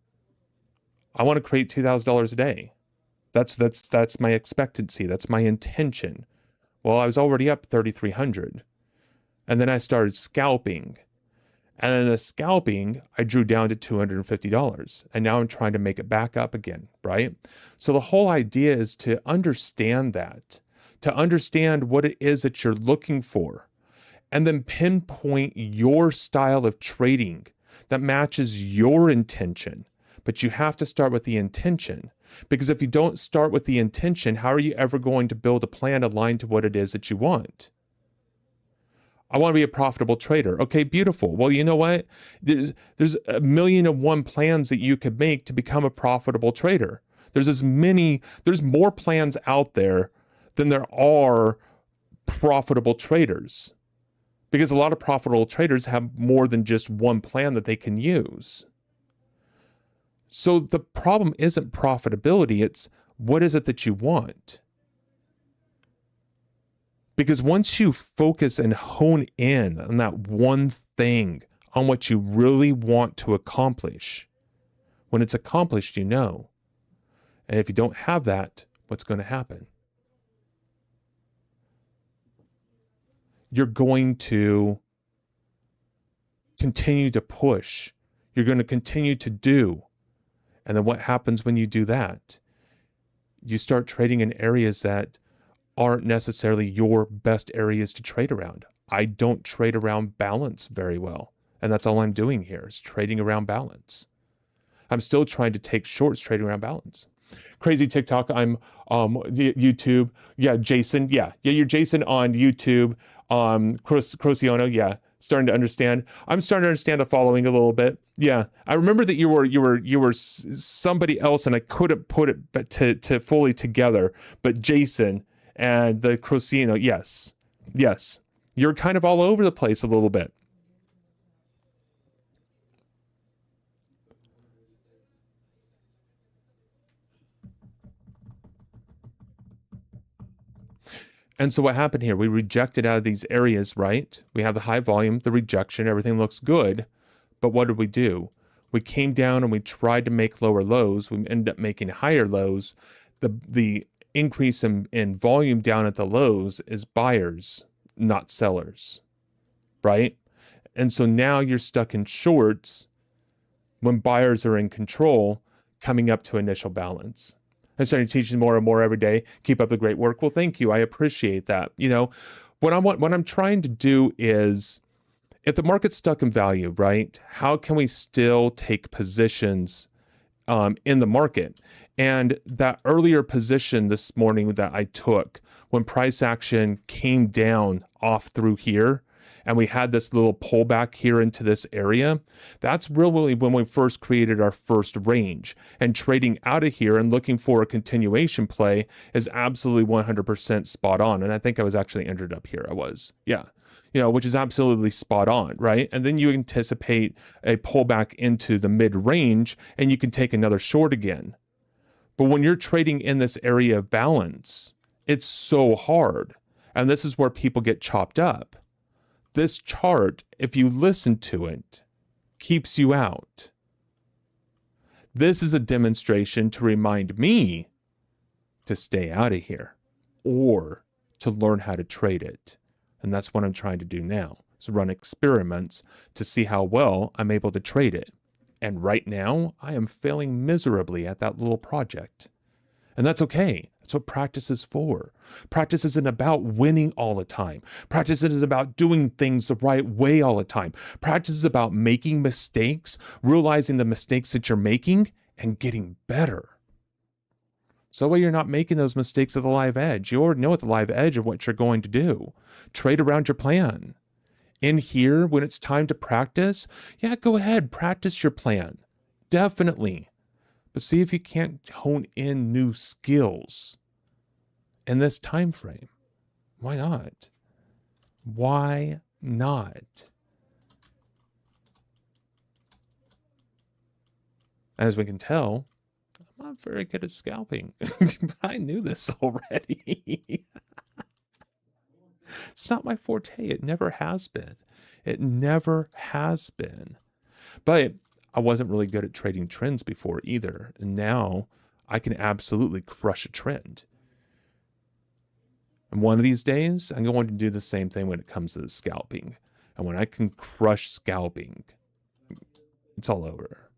I want to create $2,000 a day. That's my expectancy. That's my intention. Well, I was already up 3,300. And then I started scalping. And in the scalping, I drew down to $250. And now I'm trying to make it back up again, right? So the whole idea is to understand that, to understand what it is that you're looking for, and then pinpoint your style of trading that matches your intention. But you have to start with the intention, because if you don't start with the intention, how are you ever going to build a plan aligned to what it is that you want? I want to be a profitable trader. Okay, beautiful. Well, you know what? There's 1,000,001 plans that you could make to become a profitable trader. There's more plans out there than there are profitable traders, because a lot of profitable traders have more than just one plan that they can use. So the problem isn't profitability, it's what is it that you want? Because once you focus and hone in on that one thing on what you really want to accomplish. When it's accomplished, you know. And if you don't have that, what's going to happen? You're going to continue to push. You're going to continue to do. And then what happens when you do that? You start trading in areas that aren't necessarily your best areas to trade around. I don't trade around balance very well. And that's all I'm doing here is trading around balance. I'm still trying to take shorts trading around balance. Crazy TikTok, I'm YouTube. Yeah, Jason. Yeah, you're Jason on YouTube. Crociono, yeah. Starting to understand. I'm starting to understand the following a little bit. Yeah, I remember that you were somebody else, and I couldn't put it to fully together. But Jason and the Crociono, yes, you're kind of all over the place a little bit. And so what happened here? We rejected out of these areas, right? We have the high volume, the rejection, everything looks good. But what did we do? We came down and we tried to make lower lows. We ended up making higher lows. The increase in volume down at the lows is buyers, not sellers, right? And so now you're stuck in shorts when buyers are in control coming up to initial balance. I'm starting to teach more and more every day. Keep up the great work. Well, thank you. I appreciate that. You know, what I'm trying to do is, if the market's stuck in value, right? How can we still take positions in the market? And that earlier position this morning that I took when price action came down off through here, and we had this little pullback here into this area, that's really when we first created our first range. And trading out of here and looking for a continuation play is absolutely 100% spot on. And I think I was actually entered up here. I was, yeah. You know, which is absolutely spot on, right? And then you anticipate a pullback into the mid-range and you can take another short again. But when you're trading in this area of balance, it's so hard. And this is where people get chopped up. This chart, if you listen to it, keeps you out. This is a demonstration to remind me to stay out of here or to learn how to trade it. And that's what I'm trying to do now, is run experiments to see how well I'm able to trade it. And right now, I am failing miserably at that little project. And that's okay. That's what practice is for. Practice isn't about winning all the time. Practice isn't about doing things the right way all the time. Practice is about making mistakes, realizing the mistakes that you're making, and getting better. So that way you're not making those mistakes at the live edge. You already know at the live edge of what you're going to do. Trade around your plan. In here, when it's time to practice, yeah, go ahead, practice your plan. Definitely. But see if you can't hone in new skills in this time frame. Why not? Why not? As we can tell, I'm not very good at scalping. I knew this already. It's not my forte. It never has been. It never has been. But I wasn't really good at trading trends before either. And now I can absolutely crush a trend. And one of these days, I'm going to do the same thing when it comes to the scalping. And when I can crush scalping, it's all over.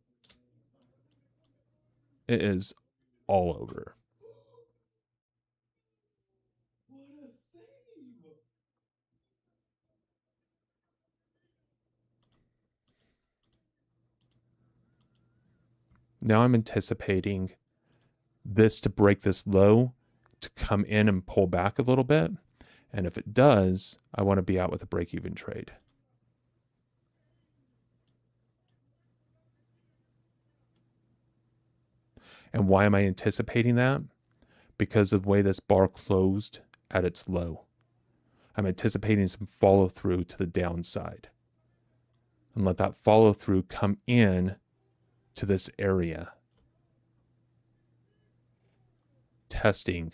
It is all over. Now I'm anticipating this to break this low, to come in and pull back a little bit. And if it does, I want to be out with a break-even trade. And why am I anticipating that? Because of the way this bar closed at its low. I'm anticipating some follow through to the downside. And let that follow through come in to this area. Testing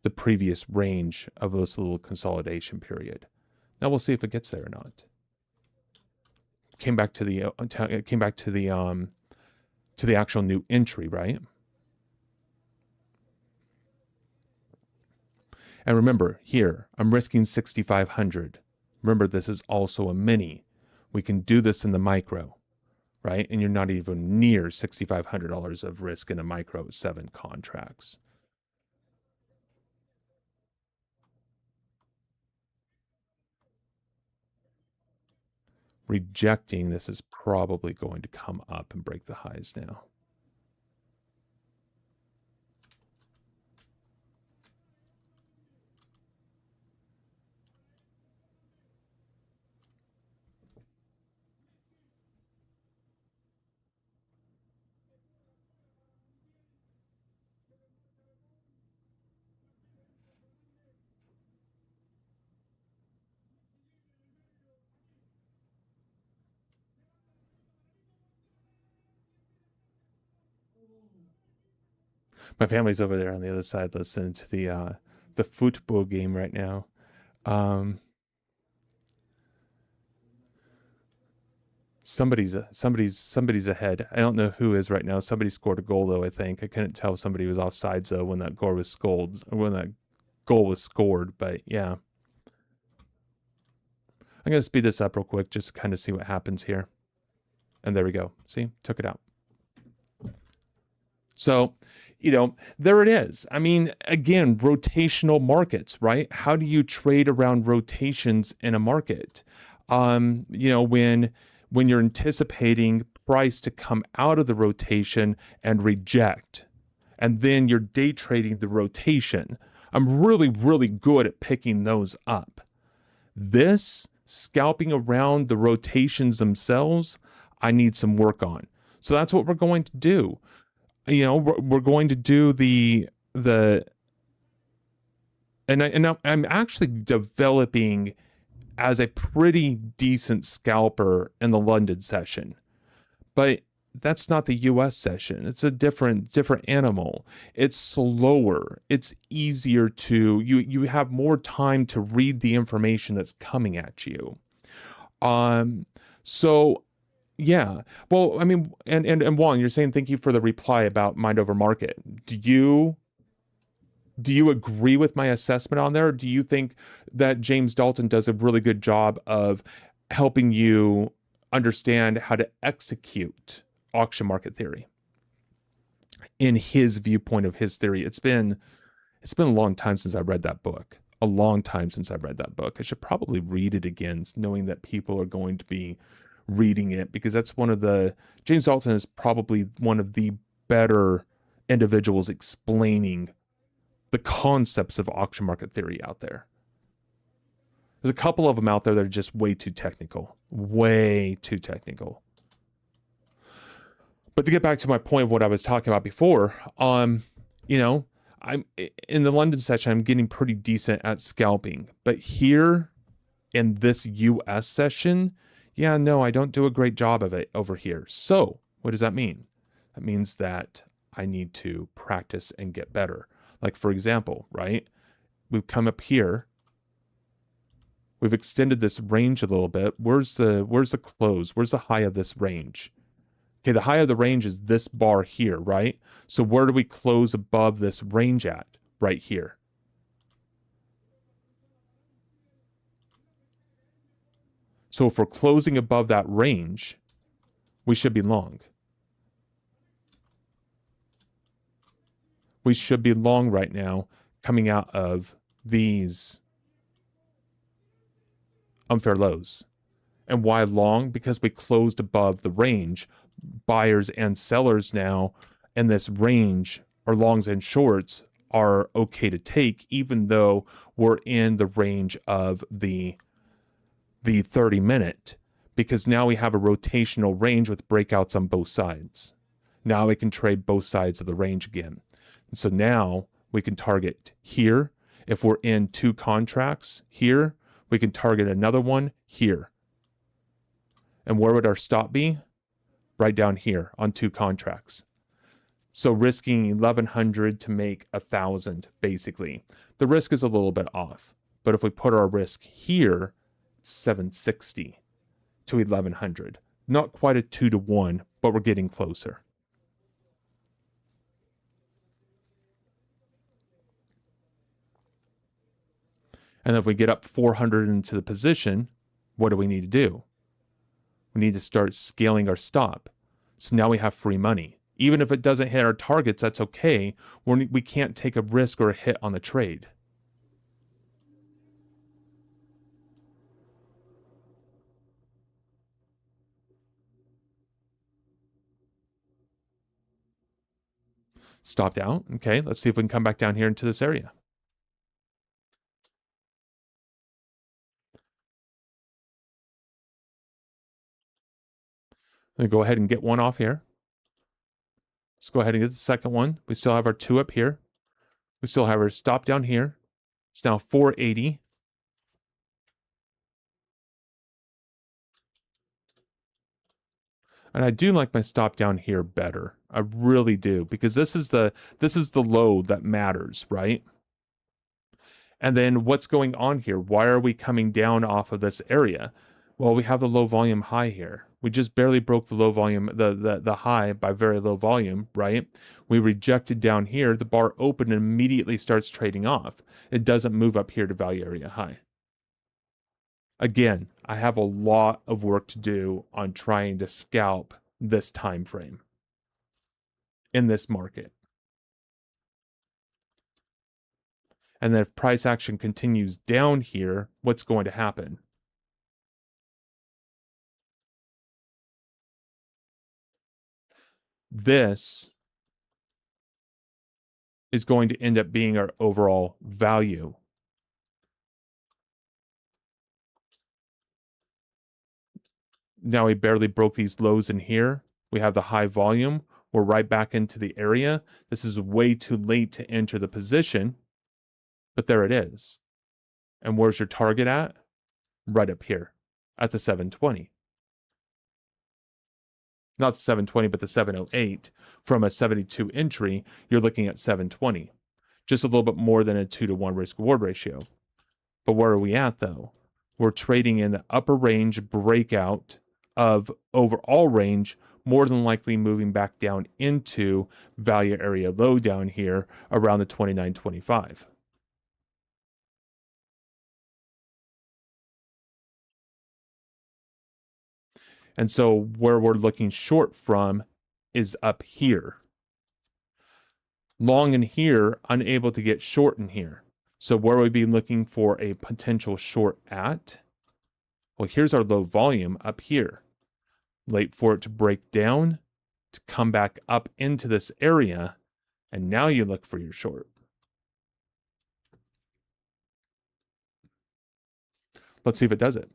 the previous range of this little consolidation period. Now we'll see if it gets there or not. came back to the actual new entry, right? And remember, here, I'm risking 6,500. Remember, this is also a mini. We can do this in the micro, right? And you're not even near $6,500 of risk in a micro 7 contracts. Rejecting, this is probably going to come up and break the highs now. My family's over there on the other side listening to the football game right now. Somebody's ahead. I don't know who is right now. Somebody scored a goal though, I think. I couldn't tell if somebody was offsides though when that goal was scored, but yeah. I'm gonna speed this up real quick just to kind of see what happens here. And there we go. See, took it out. So, there it is. I mean, again, rotational markets, right? How do you trade around rotations in a market? When you're anticipating price to come out of the rotation and reject, and then you're day trading the rotation. I'm really, really good at picking those up. This scalping around the rotations themselves, I need some work on. So that's what we're going to do. We're going to do I'm actually developing as a pretty decent scalper in the London session, but that's not the US session. It's a different animal. It's slower. It's easier you have more time to read the information that's coming at you. So yeah. Well, I mean, and Juan, you're saying thank you for the reply about mind over market. Do you agree with my assessment on there? Or do you think that James Dalton does a really good job of helping you understand how to execute auction market theory in his viewpoint of his theory? It's been a long time since I read that book. A long time since I read that book. I should probably read it again, knowing that people are going to be reading it, because that's James Dalton is probably one of the better individuals explaining the concepts of auction market theory out there. There's a couple of them out there that are just way too technical. Way too technical. But to get back to my point of what I was talking about before, I'm in the London session, I'm getting pretty decent at scalping. But here in this US session, yeah, no, I don't do a great job of it over here. So what does that mean? That means that I need to practice and get better. Like, for example, right? We've come up here. We've extended this range a little bit. Where's the close? Where's the high of this range? Okay, the high of the range is this bar here, right? So where do we close above this range at? Right here. So if we're closing above that range, we should be long. We should be long right now coming out of these unfair lows. And why long? Because we closed above the range. Buyers and sellers now in this range, or longs and shorts, are okay to take, even though we're in the range of the 30-minute, because now we have a rotational range with breakouts on both sides. Now we can trade both sides of the range again. And so now we can target here. If we're in 2 contracts here, we can target another one here. And where would our stop be? Right down here on 2 contracts. So risking 1,100 to make 1,000, basically. The risk is a little bit off. But if we put our risk here, 760 to 1,100. Not quite a 2-to-1, but we're getting closer. And if we get up 400 into the position, what do we need to do? We need to start scaling our stop. So now we have free money. Even if it doesn't hit our targets, that's okay. We can't take a risk or a hit on the trade. Stopped out. Okay, let's see if we can come back down here into this area. Then go ahead and get one off here. Let's go ahead and get the second one. We still have our 2 up here. We still have our stop down here. It's now 480. And I do like my stop down here better. I really do, because this is the low that matters, right? And then what's going on here? Why are we coming down off of this area? Well, we have the low volume high here. We just barely broke the low volume, the high by very low volume, right? We rejected down here. The bar opened and immediately starts trading off. It doesn't move up here to value area high. Again, I have a lot of work to do on trying to scalp this time frame in this market. And then if price action continues down here, what's going to happen? This is going to end up being our overall value. Now we barely broke these lows in here. We have the high volume. We're right back into the area. This is way too late to enter the position, but there it is. And where's your target at? Right up here at the 720. Not the 720, but the 708. From a 72 entry, you're looking at 720. Just a little bit more than a 2-to-1 risk reward ratio. But where are we at though? We're trading in the upper range breakout of overall range, more than likely moving back down into value area low down here around the 29.25. And so where we're looking short from is up here. Long in here, unable to get short in here. So where would we be looking for a potential short at? Well, here's our low volume up here. Wait for it to break down, to come back up into this area, and now you look for your short. Let's see if it does it.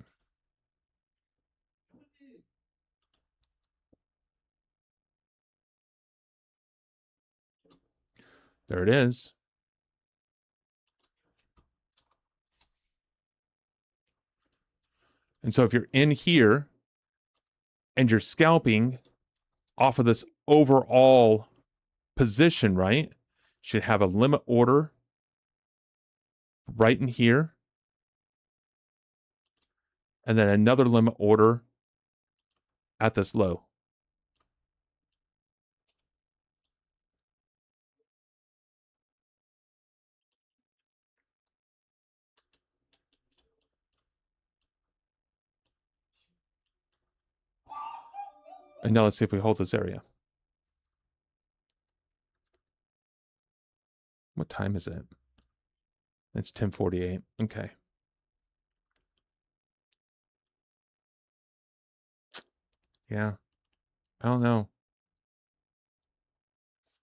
There it is. And so if you're in here and you're scalping off of this overall position, right? Should have a limit order right in here. And then another limit order at this low. And now let's see if we hold this area. What time is it? It's 10:48. Okay. Yeah. I don't know.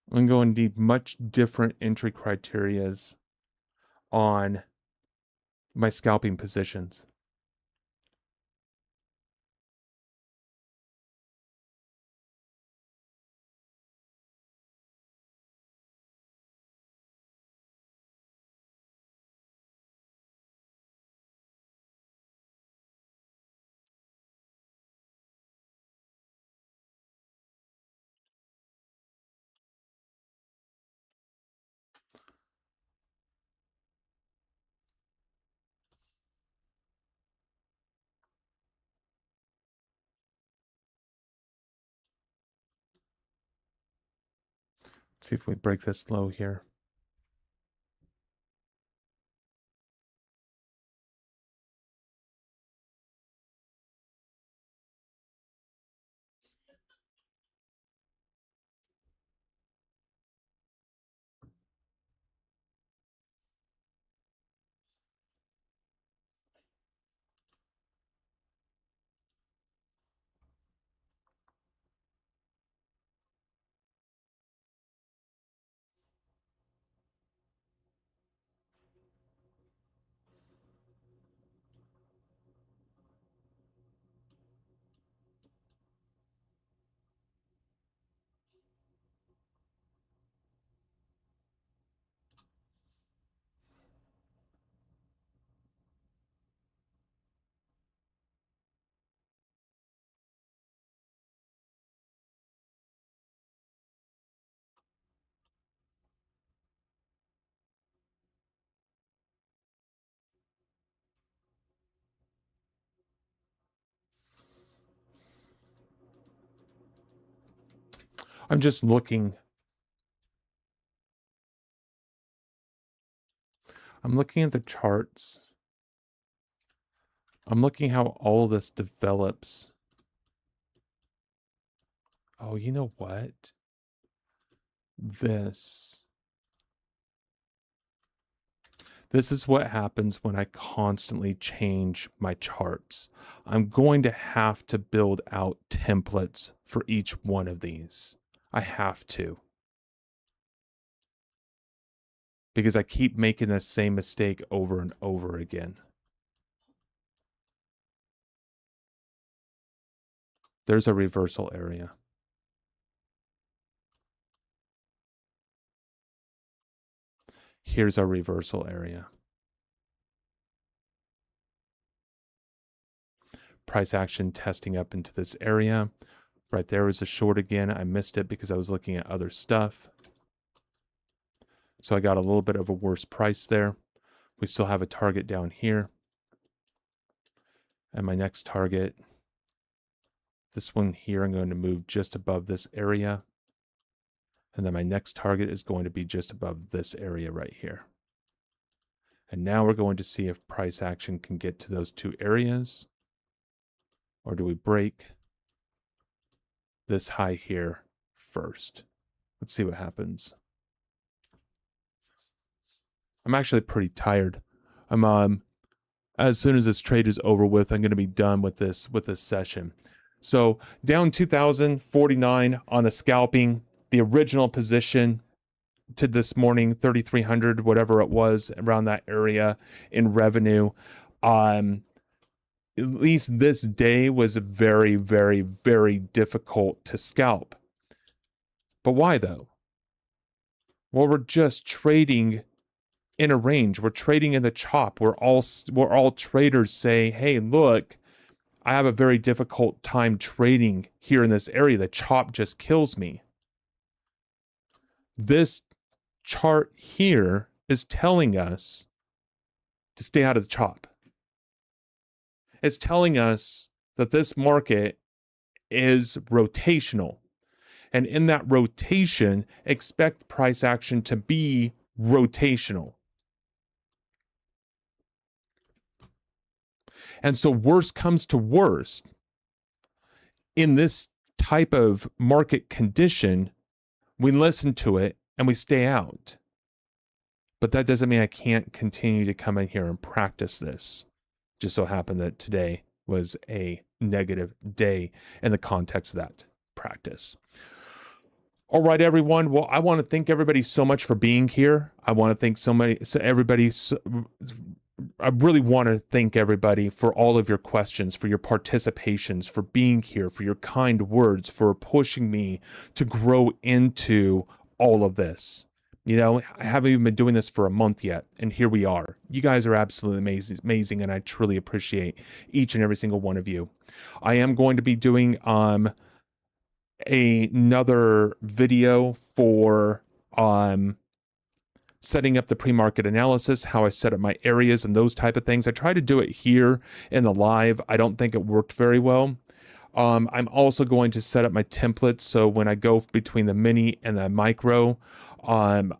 I'm going to need much different entry criterias on my scalping positions. Let's see if we break this low here. I'm just looking. I'm looking at the charts. I'm looking how all this develops. Oh, you know what? This is what happens when I constantly change my charts. I'm going to have to build out templates for each one of these. I have to. Because I keep making the same mistake over and over again. There's a reversal area. Here's our reversal area. Price action testing up into this area. Right there was a short again. I missed it because I was looking at other stuff. So I got a little bit of a worse price there. We still have a target down here. And my next target, this one here, I'm going to move just above this area. And then my next target is going to be just above this area right here. And now we're going to see if price action can get to those two areas. Or do we break this high here first? Let's see what happens. I'm actually pretty tired. As soon as this trade is over with, I'm going to be done with this session. So down 2,049 on the scalping, the original position to this morning, 3,300, whatever it was, around that area in revenue. At least this day was very, very, very difficult to scalp. But why though? Well, we're just trading in a range. We're trading in the chop. We're all traders say, hey, look, I have a very difficult time trading here in this area. The chop just kills me. This chart here is telling us to stay out of the chop. It's telling us that this market is rotational. And in that rotation, expect price action to be rotational. And so worst comes to worst, in this type of market condition, we listen to it and we stay out. But that doesn't mean I can't continue to come in here and practice this. Just so happened that today was a negative day in the context of that practice. All right, everyone. Well, I want to thank everybody so much for being here. I want to thank I really want to thank everybody for all of your questions, for your participations, for being here, for your kind words, for pushing me to grow into all of this. You know, I haven't even been doing this for a month yet, and here we are. You guys are absolutely amazing, and I truly appreciate each and every single one of you. I am going to be doing another video for setting up the pre-market analysis, how I set up my areas and those type of things. I tried to do it here in the live. I don't think it worked very well. I'm also going to set up my templates so when I go between the mini and the micro, um,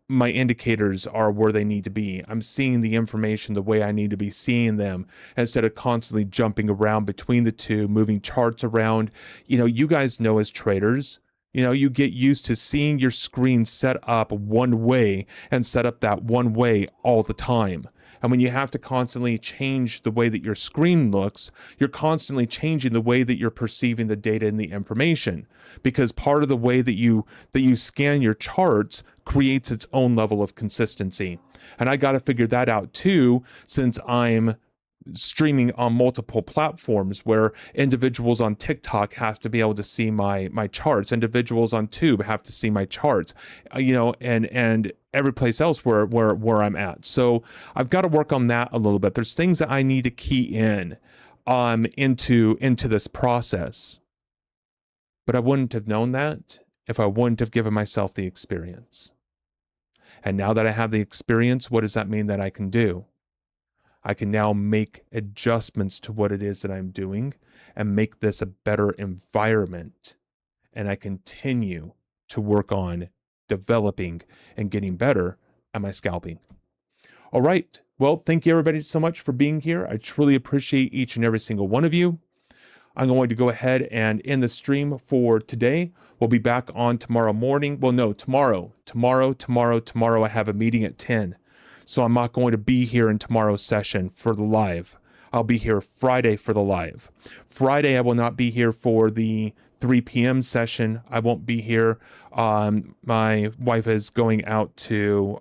my indicators are where they need to be. I'm seeing the information the way I need to be seeing them instead of constantly jumping around between the two, moving charts around. You guys know as traders, you get used to seeing your screen set up one way and set up that one way all the time. And when you have to constantly change the way that your screen looks, you're constantly changing the way that you're perceiving the data and the information, because part of the way that you scan your charts creates its own level of consistency. And I got to figure that out too, since I'm streaming on multiple platforms where individuals on TikTok have to be able to see my charts, individuals on Tube have to see my charts, and every place else where I'm at. So I've got to work on that a little bit. There's things that I need to key in into this process. But I wouldn't have known that if I wouldn't have given myself the experience. And now that I have the experience, what does that mean that I can do? I can now make adjustments to what it is that I'm doing and make this a better environment. And I continue to work on developing and getting better at my scalping. All right. Well, thank you everybody so much for being here. I truly appreciate each and every single one of you. I'm going to go ahead and end the stream for today. We'll be back on tomorrow morning. Well, no, tomorrow. I have a meeting at 10. So I'm not going to be here in tomorrow's session for the live. I'll be here Friday for the live. Friday, I will not be here for the 3 p.m. session. I won't be here. My wife is going out to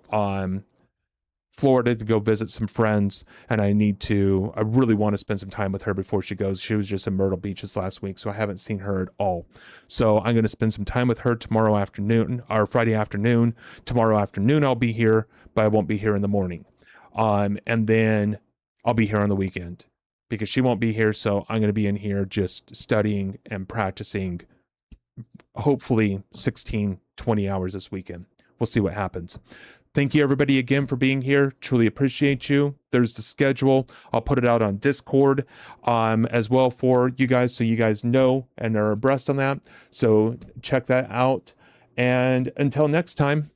Florida to go visit some friends, and I really want to spend some time with her before she goes. She was just in Myrtle Beach this last week, so I haven't seen her at all. So I'm going to spend some time with her tomorrow afternoon, or Friday afternoon. Tomorrow afternoon I'll be here, but I won't be here in the morning. And then I'll be here on the weekend because she won't be here, so I'm going to be in here just studying and practicing, hopefully 16, 20 hours this weekend. We'll see what happens. Thank you everybody again for being here. Truly appreciate you. There's the schedule. I'll put it out on Discord as well for you guys, so you guys know and are abreast on that. So check that out. And until next time,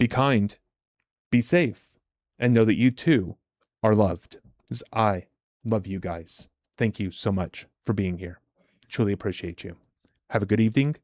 be kind, be safe, and know that you too are loved. As I love you guys. Thank you so much for being here. Truly appreciate you. Have a good evening